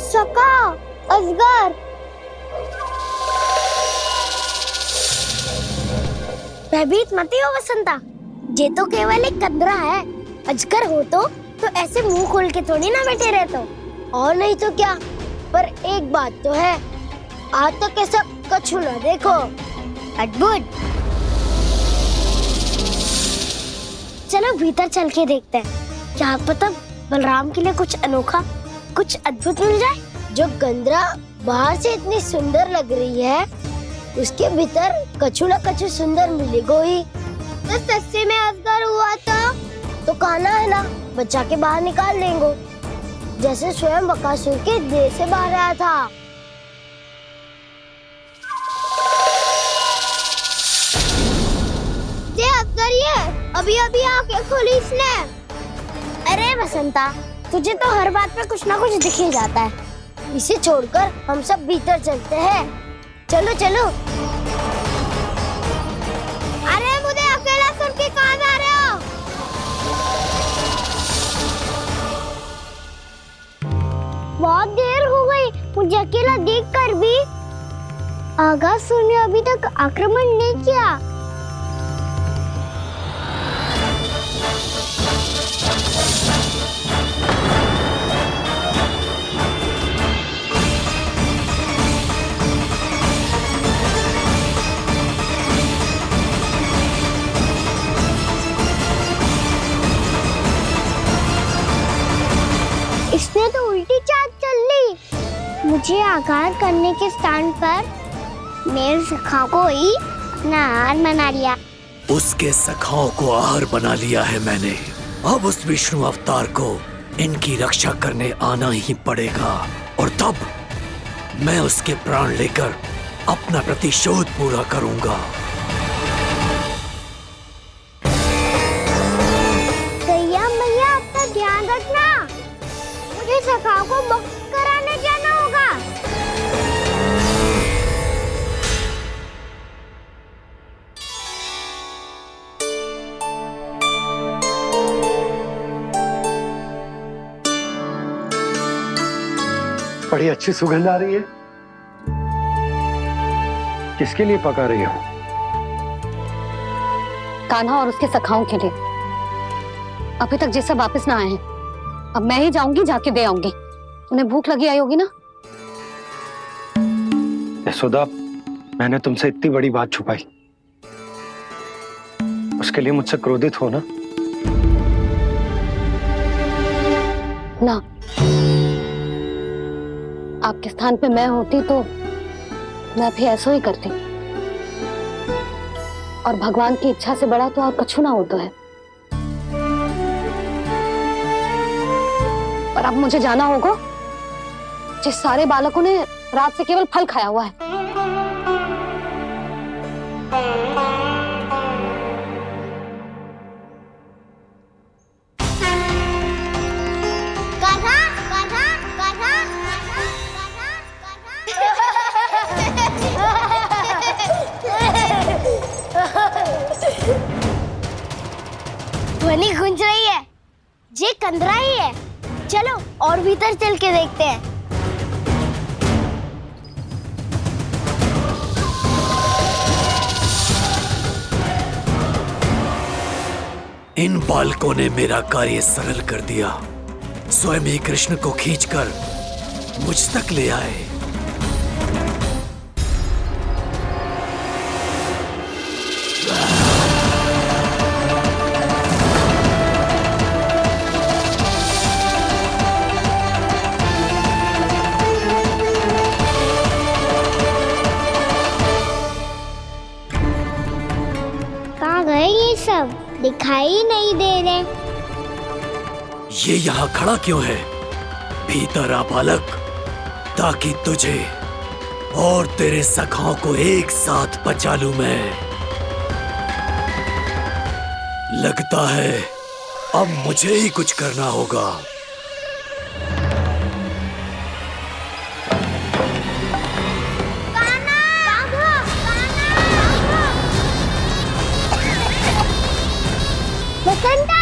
सका अजगर। भयभीत मत हो वसंता, ये तो केवल एक कंदरा है। अजगर हो तो ऐसे मुंह खोल के थोड़ी ना बैठे रहते हो। और नहीं तो क्या, पर एक बात तो है, आज तक ऐसा कछु ना देखो। अद्भुत। चलो भीतर चल के देखते हैं, क्या पता बलराम के लिए कुछ अनोखा, कुछ अद्भुत मिल जाए। जो कंदरा बाहर से इतनी सुंदर लग रही है, उसके भीतर कछु न कछु सुंदर मिलेगा ही। तो सस्ते में अजगर हुआ तो कहना है ना, बच्चा के बाहर निकाल देंगे, जैसे स्वयं बकासुर के देह से बाहर आया था। ये अजगर ये अभी अभी आके खोली इसने। अरे वसंता, तुझे तो हर बात पे कुछ ना कुछ दिख ही जाता है। इसे छोड़कर हम सब भीतर चलते हैं। चलो चलो। अरे मुझे अकेला सुन के कहाँ जा रहे हो? बहुत देर हो गई मुझे अकेला देखकर भी। आगासुर ने अभी तक आक्रमण नहीं किया। इसने तो उल्टी चाल चल ली। मुझे आघात करने के स्थान पर मेरे सखा को ही आहार बना लिया। उसके सखाओं को आहार बना लिया है मैंने। अब उस विष्णु अवतार को इनकी रक्षा करने आना ही पड़ेगा, और तब मैं उसके प्राण लेकर अपना प्रतिशोध पूरा करूंगा। गैया मैया, अपना ध्यान रखना। मुझे सखा को मुक्त कराने जाना होगा। बड़ी अच्छी सुगंध आ रही है। किसके लिए पका रही हो? कान्हा और उसके सखाओं के लिए। अभी तक जैसे वापस ना आए हैं, अब मैं ही जाऊंगी, जाके दे आऊंगी। उन्हें भूख लगी आई होगी ना। यशोदा, मैंने तुमसे इतनी बड़ी बात छुपाई, उसके लिए मुझसे क्रोधित हो ना? ना, आपके स्थान पे मैं होती तो मैं भी ऐसा ही करती। और भगवान की इच्छा से बड़ा तो और कछु ना होता है। पर अब मुझे जाना होगा। जिस सारे बालकों ने रात से केवल फल खाया हुआ है। कान्हा, कान्हा, कान्हा, उंगली गूंज रही है, ये कंदरा ही है। चलो और भीतर चल के देखते हैं। इन बालकों ने मेरा कार्य सरल कर दिया। स्वयं ही कृष्ण को खींचकर मुझ तक ले आए। कहाँ गए ये सब? दिखाई नहीं दे रहे। ये यहाँ खड़ा क्यों है? भीतर आ बालक, ताकि तुझे और तेरे सखाओं को एक साथ बचा लूं मैं। लगता है अब मुझे ही कुछ करना होगा। बसंता!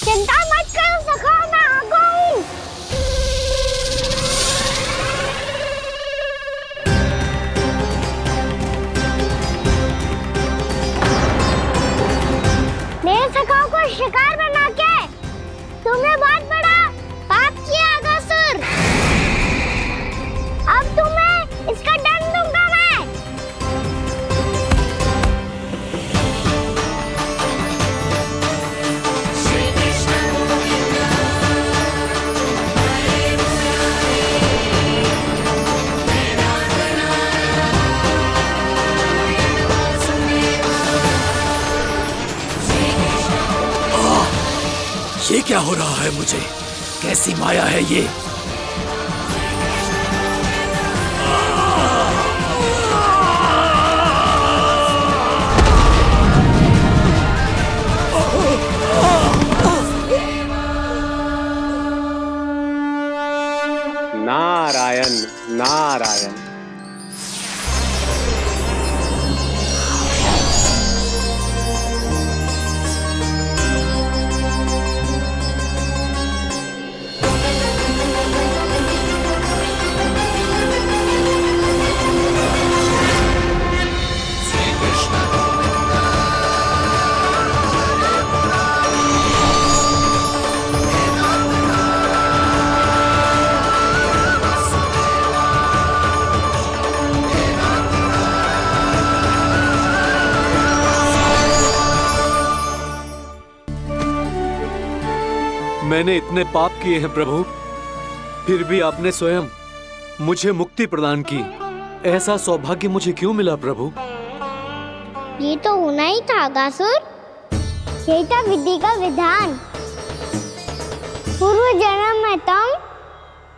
चिंता मत करो सखा, मैं आ गई। मेरे सखाओं को शिकार बना के तुमने बहुत बड़ा पाप किया अगासुर। अब तुम्हें इसका दंड दूंगा मैं। ये क्या हो रहा है मुझे? कैसी माया है ये? नारायण नारायण। मैंने इतने पाप किए हैं प्रभु, फिर भी आपने स्वयं मुझे मुक्ति प्रदान की। ऐसा सौभाग्य मुझे क्यों मिला प्रभु? ये तो होना ही था अगासुर। यही था विधि का विधान। पूर्व जन्म में तुम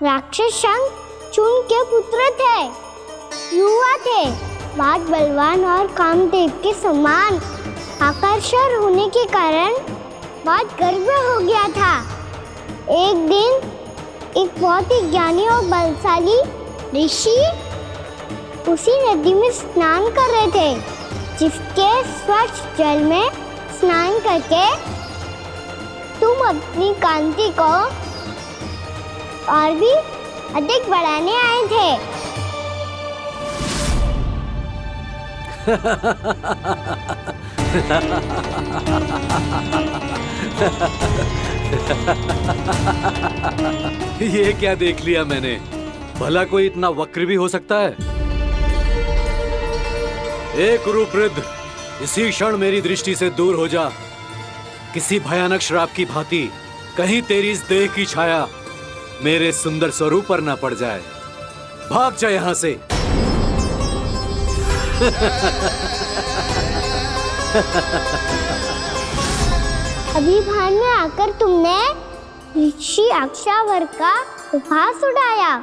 राक्षस शंखचूड़ के पुत्र थे, युवा थे, बहुत बलवान और कामदेव के समान। आकर्षण होने के कारण बहुत गर्व हो गया था। एक दिन एक बहुत ही ज्ञानी और बलशाली ऋषि उसी नदी में स्नान कर रहे थे, जिसके स्वच्छ जल में स्नान करके तुम अपनी कांति को और भी अधिक बढ़ाने आए थे। ये क्या देख लिया मैंने? भला कोई इतना वक्र भी हो सकता है? ए कुरुवृद्ध, इसी क्षण मेरी दृष्टि से दूर हो जा। किसी भयानक श्राप की भांति कहीं तेरी इस देह की छाया मेरे सुंदर स्वरूप पर न पड़ जाए। भाग जा यहाँ से। अभी भान में आकर तुमने ऋषि अक्षावर का उपहास उड़ाया।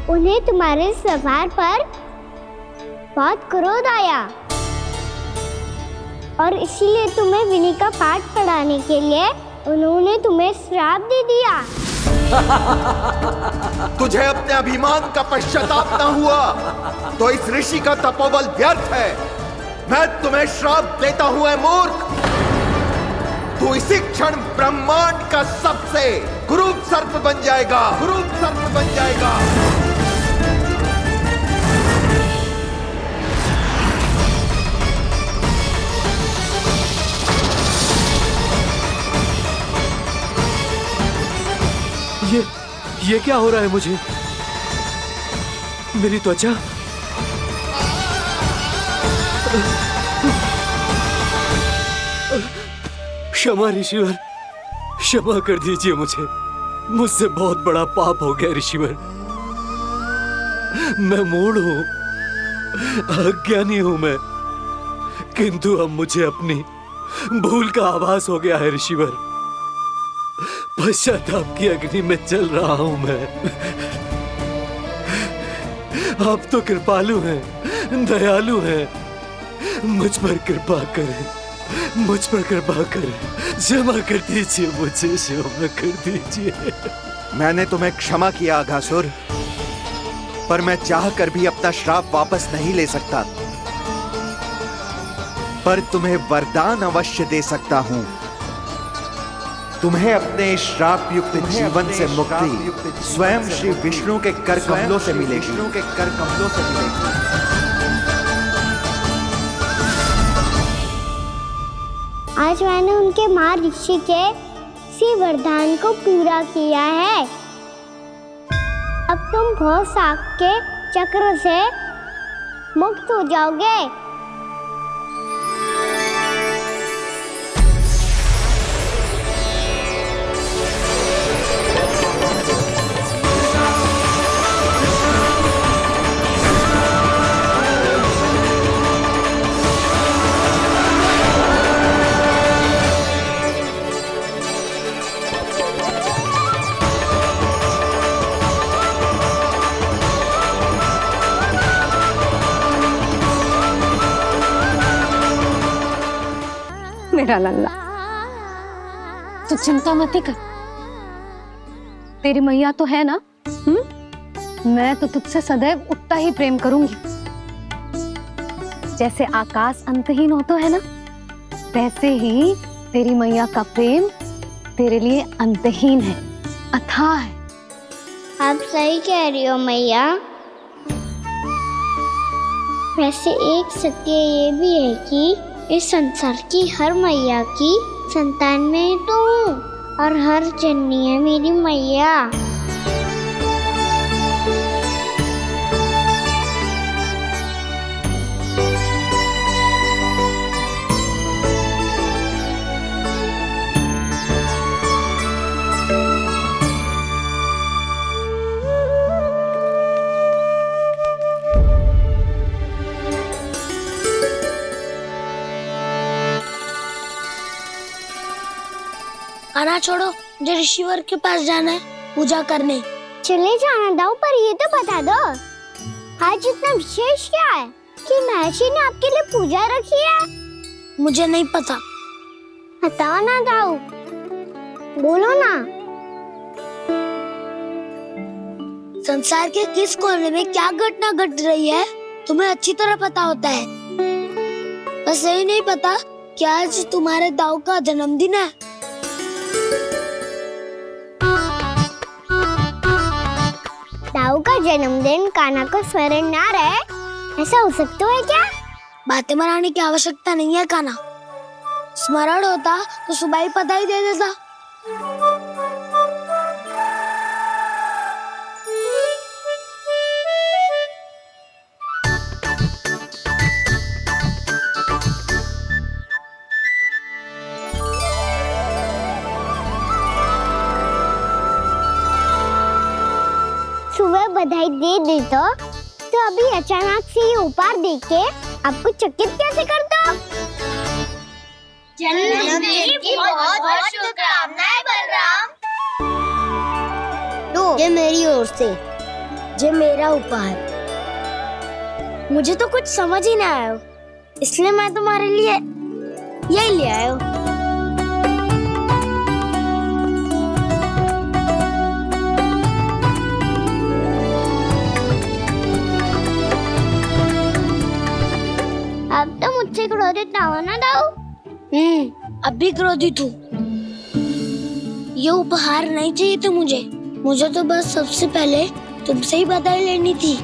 उन्हें तुम्हारे सवार पर बहुत क्रोध आया और इसीलिए तुम्हें विनी का पाठ पढ़ाने के लिए उन्होंने तुम्हें श्राप दे दिया। तुझे अपने अभिमान का पश्चाताप न हुआ तो इस ऋषि का तपोबल व्यर्थ है। मैं तुम्हें श्राप देता हूं ऐ मूर्ख। तू इसी क्षण ब्रह्मांड का सबसे कुरूप सर्प बन जाएगा, कुरूप सर्प बन जाएगा। ये क्या हो रहा है मुझे? मेरी त्वचा क्षमा ऋषिवर, क्षमा कर दीजिए मुझे। मुझसे बहुत बड़ा पाप हो गया ऋषिवर। मैं मूढ़ हूं, अज्ञानी हूं मैं, किंतु अब मुझे अपनी भूल का आभास हो गया है ऋषिवर। पश्चाताप की अग्नि में जल रहा हूं मैं। आप तो कृपालु हैं, दयालु हैं, मुझ पर कृपा करें, मुझ पर कृपा करें। क्षमा कर दीजिए मुझे, क्षमा कर दीजिए। मैंने तुम्हें क्षमा किया अघासुर, पर मैं चाहकर भी अपना श्राप वापस नहीं ले सकता। पर तुम्हें वरदान अवश्य दे सकता हूं। तुम्हें अपने श्राप युक्त जीवन से मुक्ति स्वयं श्री विष्णु के कर कमलों से मिलेगी, विष्णु के कर कमलों से मिलेगी। आज मैंने उनके माँ ऋषि के इसी वरदान को पूरा किया है। अब तुम भव साग के चक्र से मुक्त हो जाओगे। मेरा लल्ला, तू चिंता मत कर। तेरी मैया तो है ना? मैं तो तुझसे सदैव उतना ही प्रेम करूंगी। जैसे आकाश अंतहीन होता है ना, वैसे ही तेरी मैया का प्रेम तेरे लिए अंतहीन है, अथाह है। आप सही कह रही हो मैया। वैसे एक सत्य ये भी है कि इस संसार की हर मैया की संतान में तो हूँ और हर जननी है मेरी मैया। खाना छोड़ो, मुझे ऋषिवर के पास जाना है पूजा करने। चले जाना दाऊ, पर ये तो बता दो आज इतना विशेष क्या है कि महर्षि ने आपके लिए पूजा रखी है? मुझे नहीं पता। बताओ ना दाऊ, बोलो ना। संसार के किस कोने में क्या घटना घट रही है तुम्हें अच्छी तरह पता होता है। बस यही नहीं पता कि आज तुम्हारे दाऊ का जन्मदिन है। दाऊ का जन्मदिन कान्हा को स्मरण ना रहे, ऐसा हो सकता है क्या? बातें बनाने की आवश्यकता नहीं है कान्हा। स्मरण होता तो सुबह ही पता ही दे देता। सुबह बधाई दे देता तो अभी अचानक से ये उपहार देख के आपको चकित कैसे कर दो? जन्मदिन की बहुत-बहुत शुभकामनाएं बलराम। ये मेरी ओर से, ये मेरा उपहार। मुझे तो कुछ समझ ही ना आया, इसलिए मैं तुम्हारे लिए यही ले आया हूँ। अब तो मुझसे क्रोधित ना होना दाऊ। अब भी क्रोधित हूँ। ये उपहार नहीं चाहिए थे मुझे तो बस सबसे पहले तुमसे ही बधाई लेनी थी,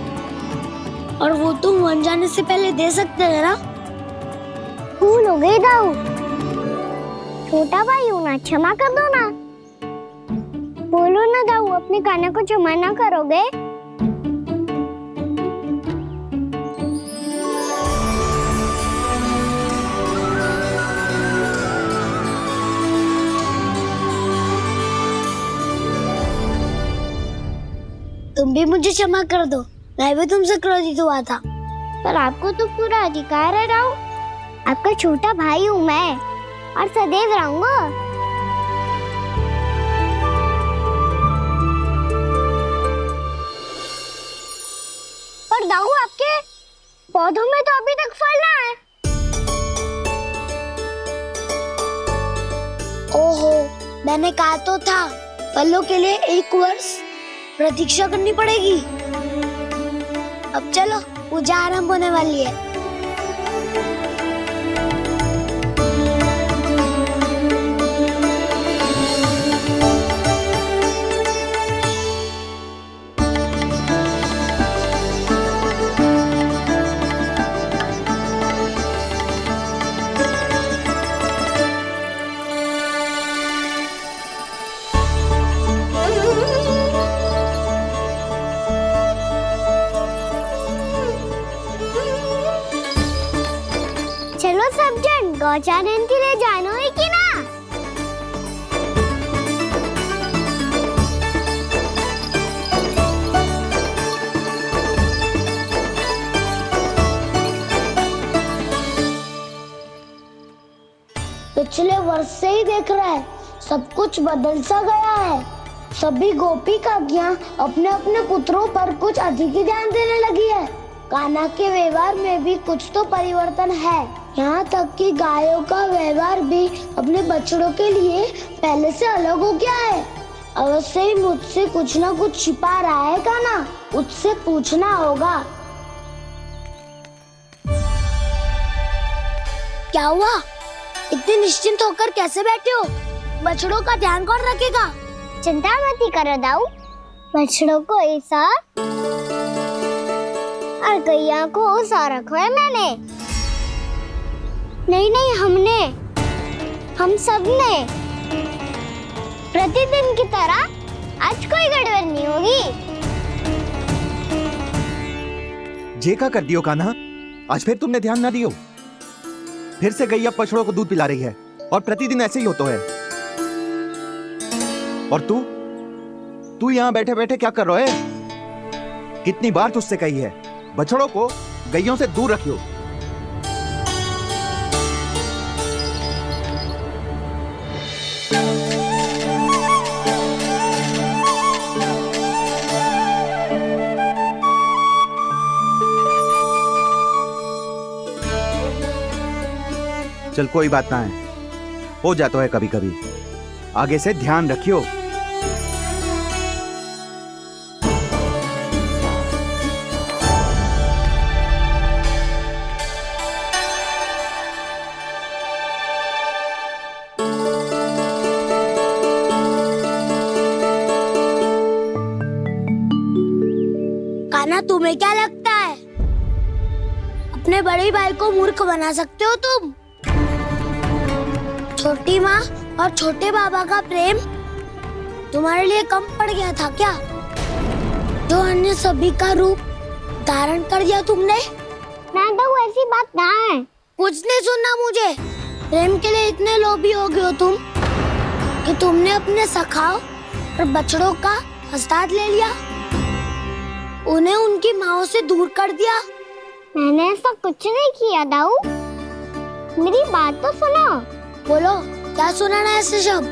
और वो तुम बन जाने से पहले दे सकते थे ना। भूल हो गई दाऊ। छोटा भाई हूँ ना, क्षमा कर दो ना। बोलो ना दाऊ, अपने कान्हा को क्षमा ना करोगे? तुम भी मुझे क्षमा कर दो, मैं भी तुमसे क्रोधित हुआ था। पर आपको तो पूरा अधिकार है दाऊ। आपका छोटा भाई हूँ मैं, और सदैव रहूंगा। पर दाऊ, आपके पौधों में तो अभी तक फल ना है। ओहो, मैंने कहा तो था, फलों के लिए 1 वर्ष प्रतीक्षा करनी पड़ेगी। अब चलो, पूजा आरंभ होने वाली है। चलो सब जन गौचारण के लिए जानो है कि ना? पिछले वर्ष से ही देख रहा है, सब कुछ बदल सा गया है। सभी गोपी काकियां अपने अपने पुत्रों पर कुछ अधिक ही ध्यान देने लगी है। कान्हा के व्यवहार में भी कुछ तो परिवर्तन है। यहाँ तक कि गायों का व्यवहार भी अपने बछड़ों के लिए पहले से अलग हो गया है। अवश्य ही मुझसे कुछ ना कुछ छिपा रहा है कान्हा, उससे पूछना होगा। क्या हुआ? इतने निश्चिंत होकर कैसे बैठे हो? बछड़ों का ध्यान कौन रखेगा? चिंता मत करो दाऊ, बछड़ों को ऐसा और गैया को ऐसा रखा है मैंने। नहीं, हम सब ने प्रतिदिन की तरह आज कोई गड़बड़ नहीं होगी। जे का कर दियो कान्हा, आज फिर तुमने ध्यान ना दियो। फिर से गैया बछड़ों को दूध पिला रही है, और प्रतिदिन ऐसे ही होता है। और तू यहाँ बैठे बैठे क्या कर रहा है? कितनी बार तुझसे कही है, बछड़ों को गैयों से दूर रखियो। चल कोई बात ना है, हो जाता है कभी कभी। आगे से ध्यान रखियो। कान्हा, तुम्हें क्या लगता है अपने बड़े भाई को मूर्ख बना सकते हो तुम? छोटी माँ और छोटे बाबा का प्रेम तुम्हारे लिए कम पड़ गया था क्या? जो अन्य सभी का रूप धारण कर दिया तुमने? ना तो ऐसी बात ना है। कुछ नहीं सुनना मुझे। प्रेम के लिए इतने लोभी हो गए हो तुम कि तुमने अपने सखाओं और बछड़ों का हस्ताक्षर ले लिया, उन्हें उनकी माँओं से दूर कर दिया। मैंने ऐसा कुछ नहीं किया दाऊ, मेरी बात तो सुनो। बोलो, क्या सुनाना है ऐसे शब्द?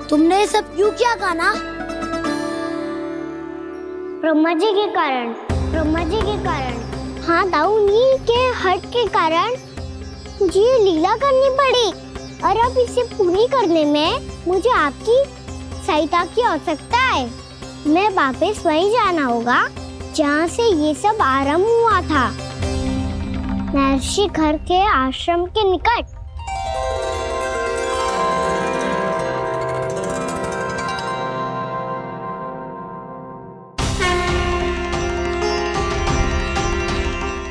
तुमने ये सब क्यों किया कान्हा? ब्रह्मा जी के कारण हाँ दाऊ, नील के हट के कारण मुझे ये लीला करनी पड़ी और अब इसे पूरी करने में मुझे आपकी सहायता की आवश्यकता है। मैं वापस वहीं जाना होगा जहाँ से ये सब आरंभ हुआ था, महर्षि घर के आश्रम के निकट।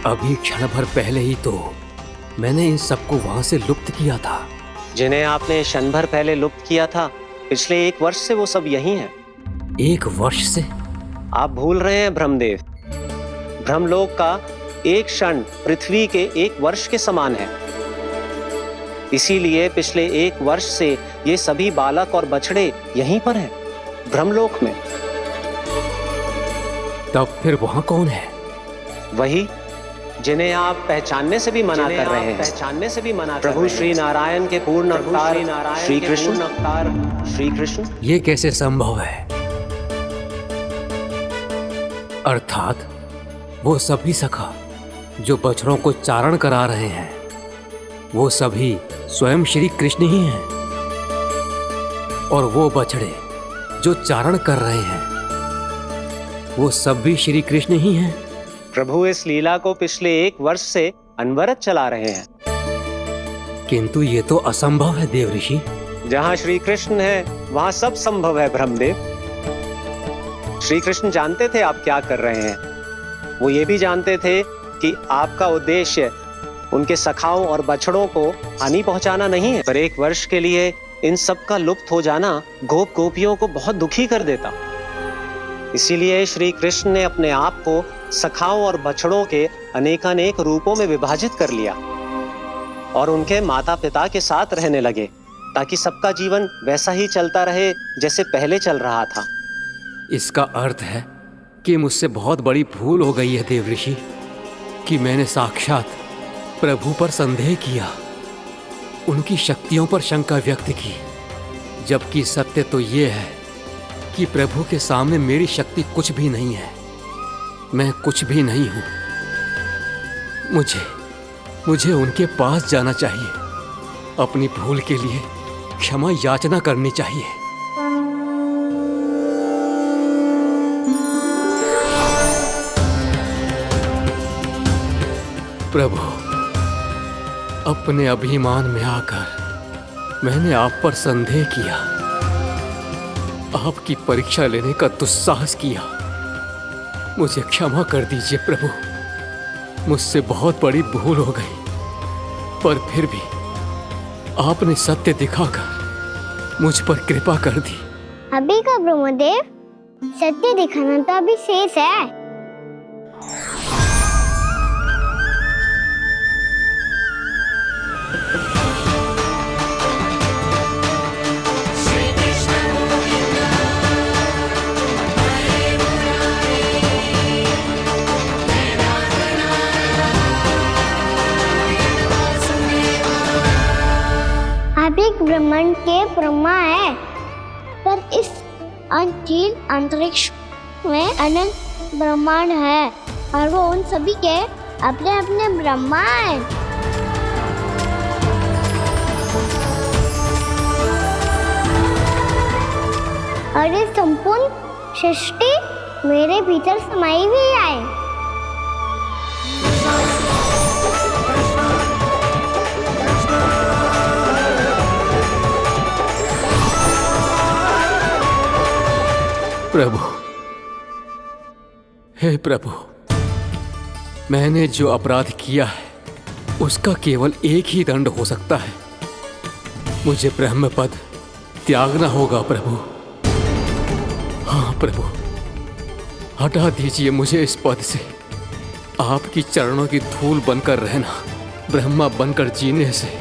अभी क्षण भर पहले ही तो मैंने इन सबको वहां से लुप्त किया था। जिन्हें आपने क्षण भर पहले लुप्त किया था, पिछले 1 वर्ष से वो सब यही हैं। 1 वर्ष से? आप भूल रहे हैं ब्रह्मदेव। ब्रह्मलोक का एक क्षण पृथ्वी के 1 वर्ष के समान है। इसीलिए पिछले 1 वर्ष से ये सभी बालक और बछड़े यहीं पर हैं, ब्रह्मलोक में। तब फिर वहां कौन है? वही जिन्हें आप पहचानने से भी मना कर रहे हैं। प्रभु श्री नारायण के पूर्ण अवतार श्री कृष्ण। ये कैसे संभव है? अर्थात वो सभी सखा जो बछड़ों को चारण करा रहे हैं, वो सभी स्वयं श्री कृष्ण ही हैं। और वो बछड़े जो चारण कर रहे हैं, वो सब भी श्री कृष्ण ही हैं। प्रभु इस लीला को पिछले 1 वर्ष से अनवरत चला रहे हैं। किंतु ये तो असंभव है देव ऋषि। जहाँ श्री कृष्ण है वहाँ सब संभव है ब्रह्मदेव। श्री कृष्ण जानते थे आप क्या कर रहे हैं। वो ये भी जानते थे कि आपका उद्देश्य उनके सखाओं और बछड़ों को हानि पहुंचाना नहीं है। पर 1 वर्ष के लिए इन सब का लुप्त हो जाना गोप गोपियों को बहुत दुखी कर देता। इसीलिए श्री कृष्ण ने अपने आप को सखाओं और बछड़ों के अनेकानेक रूपों में विभाजित कर लिया और उनके माता पिता के साथ रहने लगे, ताकि सबका जीवन वैसा ही चलता रहे जैसे पहले चल रहा था। इसका अर्थ है कि मुझसे बहुत बड़ी भूल हो गई है देव ऋषि, कि मैंने साक्षात प्रभु पर संदेह किया, उनकी शक्तियों पर शंका व्यक्त की, जबकि सत्य तो ये है कि प्रभु के सामने मेरी शक्ति कुछ भी नहीं है। मैं कुछ भी नहीं हूं। मुझे उनके पास जाना चाहिए, अपनी भूल के लिए क्षमा याचना करनी चाहिए। प्रभु, अपने अभिमान में आकर मैंने आप पर संदेह किया, आपकी परीक्षा लेने का दुस्साहस किया। मुझे क्षमा कर दीजिए प्रभु, मुझसे बहुत बड़ी भूल हो गई। पर फिर भी आपने सत्य दिखाकर मुझ पर कृपा कर दी। अभी का ब्रह्मदेव, सत्य दिखाना तो अभी शेष है। ब्रह्मांड के ब्रह्मा है, पर इस अनंत अंतरिक्ष में अनंत ब्रह्मांड है और वो उन सभी के अपने अपने ब्रह्मा है। और ये संपूर्ण सृष्टि मेरे भीतर समाई हुई है। प्रभु, हे प्रभु, मैंने जो अपराध किया है उसका केवल एक ही दंड हो सकता है। मुझे ब्रह्म पद त्यागना होगा प्रभु। हाँ प्रभु, हटा दीजिए मुझे इस पद से। आपकी चरणों की धूल बनकर रहना ब्रह्मा बनकर जीने से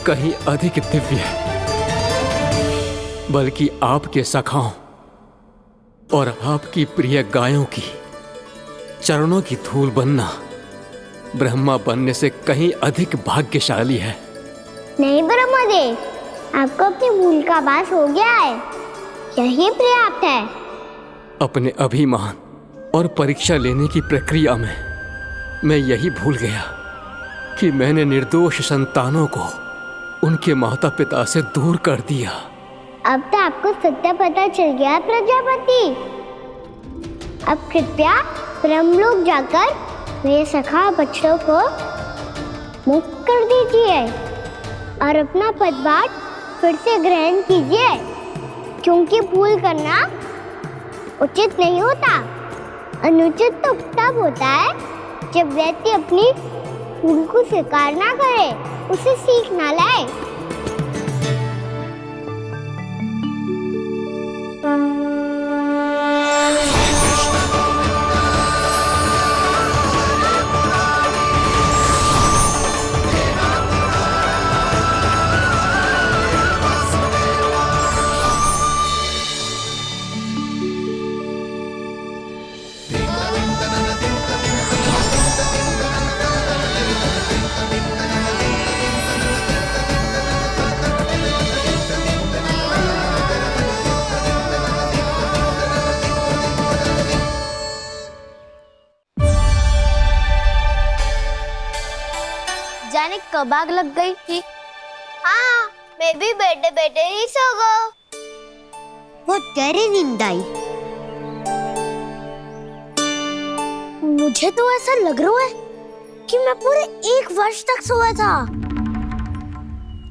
कहीं अधिक दिव्य है। बल्कि आपके सखाओं और आपकी प्रिय गायों की चरणों की धूल बनना ब्रह्मा बनने से कहीं अधिक भाग्यशाली है। नहीं ब्रह्मदेव, आपको अपनी भूल का आभास हो गया है, यही पर्याप्त है। अपने अभिमान और परीक्षा लेने की प्रक्रिया में मैं यही भूल गया कि मैंने निर्दोष संतानों को उनके माता पिता से दूर कर दिया। अब तो आपको सत्य पता चल गया प्रजापति। अब कृपया ब्रह्मलोक जाकर मेरे सखा बच्चों को मुक्त कर दीजिए और अपना पदभार फिर से ग्रहण कीजिए, क्योंकि भूल करना उचित नहीं होता। अनुचित तो तब होता है जब व्यक्ति अपनी भूल को स्वीकार ना करे, उसे सीख ना लाए। जाने कब आग लग गई थी। हाँ, मैं भी बैठे बैठे ही सो गया। बहुत गहरी नींद आई। मुझे तो ऐसा लग रहा है कि मैं पूरे 1 वर्ष तक सोया था।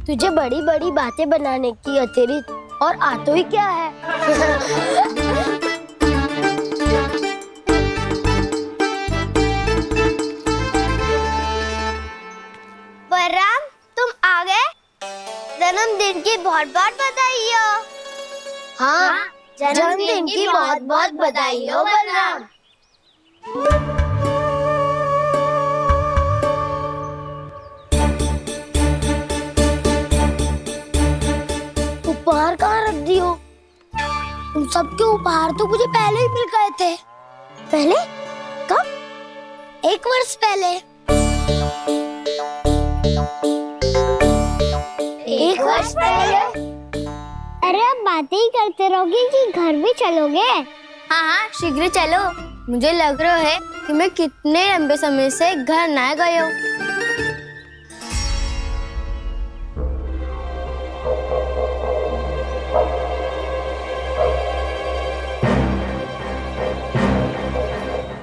तुझे बड़ी बड़ी बातें बनाने की अतिरिक्त और आता ही क्या है? बलराम, तुम आ गए? जन्मदिन की बहुत बहुत बधाई हो। हाँ, जन्मदिन की बहुत बहुत बधाई हो बलराम। उपहार कहाँ रख दियो? तुम सबके उपहार तो मुझे पहले ही मिल गए थे। पहले? कब? 1 वर्ष पहले। 1 वर्ष पहले? अरे अब बातें ही करते रहोगे कि घर भी चलोगे? हाँ हाँ, शीघ्र चलो। मुझे लग रहा है कि मैं कितने लंबे समय से घर ना गई हूँ।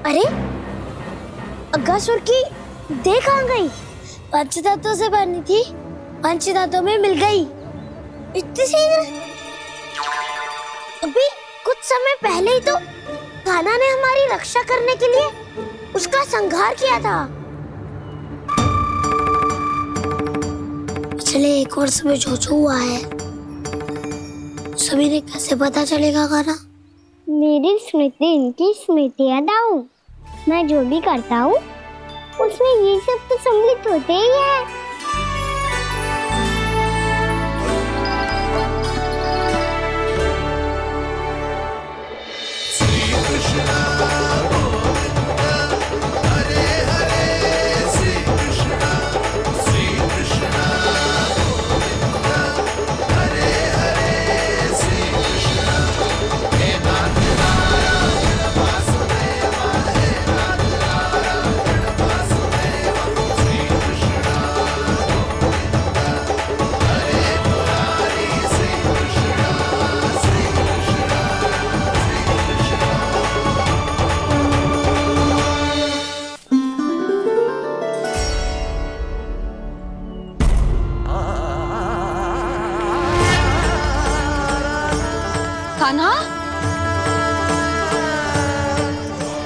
अरे, अगासुर की देह कहाँ गई? पंचतत्वों से बनी थी, पंचतत्वों में मिल गई। इतनी शीघ्र? अभी कुछ समय पहले ही तो कान्हा ने हमारी रक्षा करने के लिए उसका संहार किया था। पिछले 1 वर्ष में जो जो हुआ है सभी ने कैसे पता चलेगा कान्हा? मेरी स्मृति इनकी स्मृति यादाऊं। मैं जो भी करता हूँ उसमें ये सब तो सम्मिलित होते ही है। कान्हा,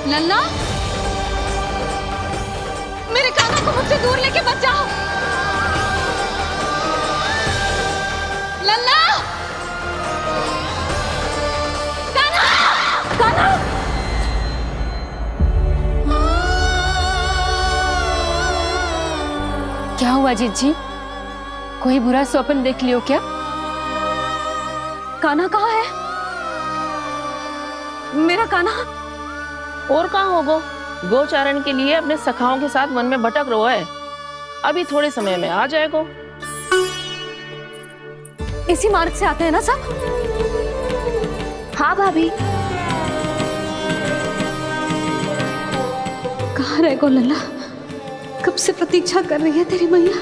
लल्ला, मेरे कान्हा को मुझसे दूर लेके मत जाओ। लल्ला, कान्हा, कान्हा। क्या हुआ जीजी? कोई बुरा स्वप्न देख लियो क्या? कान्हा कहाँ है? मेरा कान्हा? और कहाँ होगो? गोचारण के लिए अपने सखाओं के साथ वन में भटक रहो है। अभी थोड़े समय में आ जाएगो। इसी मार्ग से आते हैं ना सब? हाँ भाभी। कहाँ रह गो लल्ला? कब से प्रतीक्षा कर रही है तेरी मैया।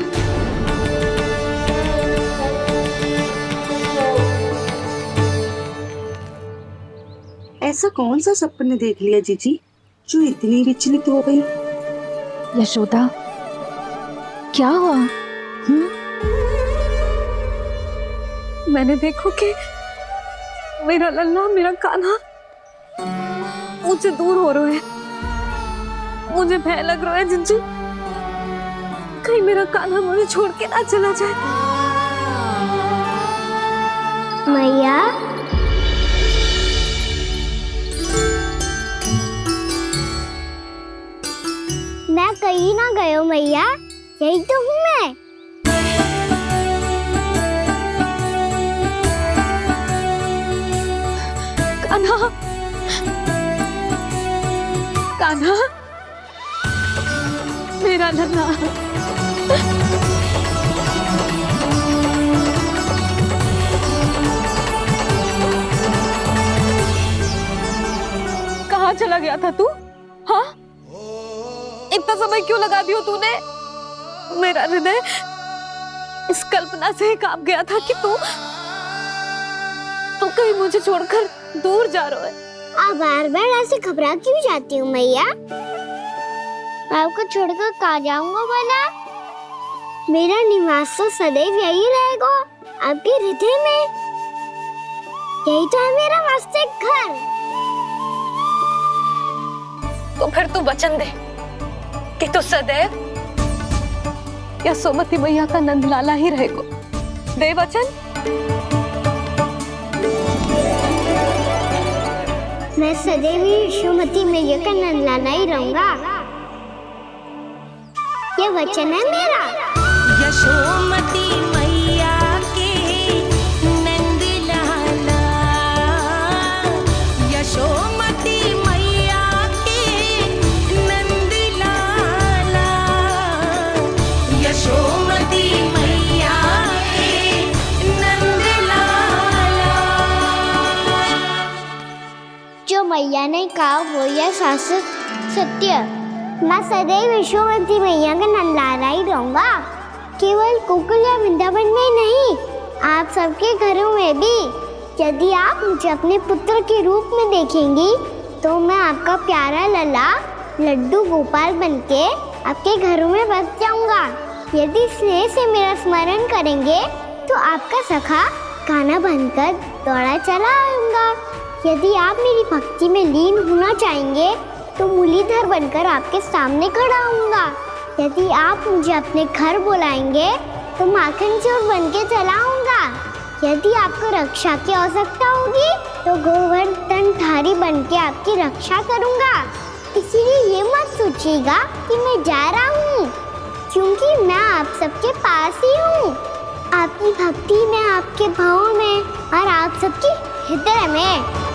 ऐसा कौन सा सपने देख लिया जीजी जो इतनी विचलित हो गई? यशोदा, क्या हुआ? मैंने देखो कि मेरा लल्ला, मेरा कान्हा मुझसे दूर हो रहे हैं। मुझे भय लग रहा है जिंजी, कहीं मेरा कान्हा मुझे छोड़ के ना चला जाए। मैया, मैं कहीं ना गई हूँ मैया, यही तो हूँ मैं। कान्हा, कान्हा, मेरा लल्ला। कहाँ चला गया था तू? हाँ, इतना समय क्यों लगा दिया तूने? मेरा हृदय इस कल्पना से ही कांप गया था कि तू कहीं मुझे छोड़कर दूर जा रहा है। आप बार बार ऐसे घबरा क्यों जाती हूँ मैया? आपको छोड़कर कहाँ जाऊंगा भला? मेरा निवास तो सदैव यही रहेगा, आपके हृदय में। यही तो है मेरा वास्तविक घर। तो फिर तू वचन दे कि तू सदैव यशोमती मैया का नंदलाला ही रहेगा। दे वचन। मैं सदैव यशोमती मैया का नंदलाला ही रहूंगा, ये वचन है मेरा। यशोमती मैया के नंदलाला, यशोमती मैया के नंदलाला, यशोमती मैया के नंदलाला। जो मैया ने कहा वो यह शाश्वत सत्य। मैं सदैव यशोमती मैया का नंदलाला ही रहूंगा, केवल गोकुल या वृंदावन में नहीं, आप सबके घरों में भी। यदि आप मुझे अपने पुत्र के रूप में देखेंगी तो मैं आपका प्यारा लल्ला लड्डू गोपाल बनके आपके घरों में बस जाऊंगा। यदि स्नेह से मेरा स्मरण करेंगे तो आपका सखा गाना बनकर दौड़ा चला आऊंगा। यदि आप मेरी भक्ति में लीन होना चाहेंगे तो मुरलीधर बनकर आपके सामने खड़ा होऊंगा। यदि आप मुझे अपने घर बुलाएंगे तो माखन चोर बनके चला आऊंगा। यदि आपको रक्षा की आवश्यकता होगी तो गोवर्धनधारी बनके आपकी रक्षा करूंगा। इसीलिए ये मत सोचिएगा कि मैं जा रहा हूँ, क्योंकि मैं आप सबके पास ही हूँ, आपकी भक्ति में, आपके भाव में और आप सबके हृदय में।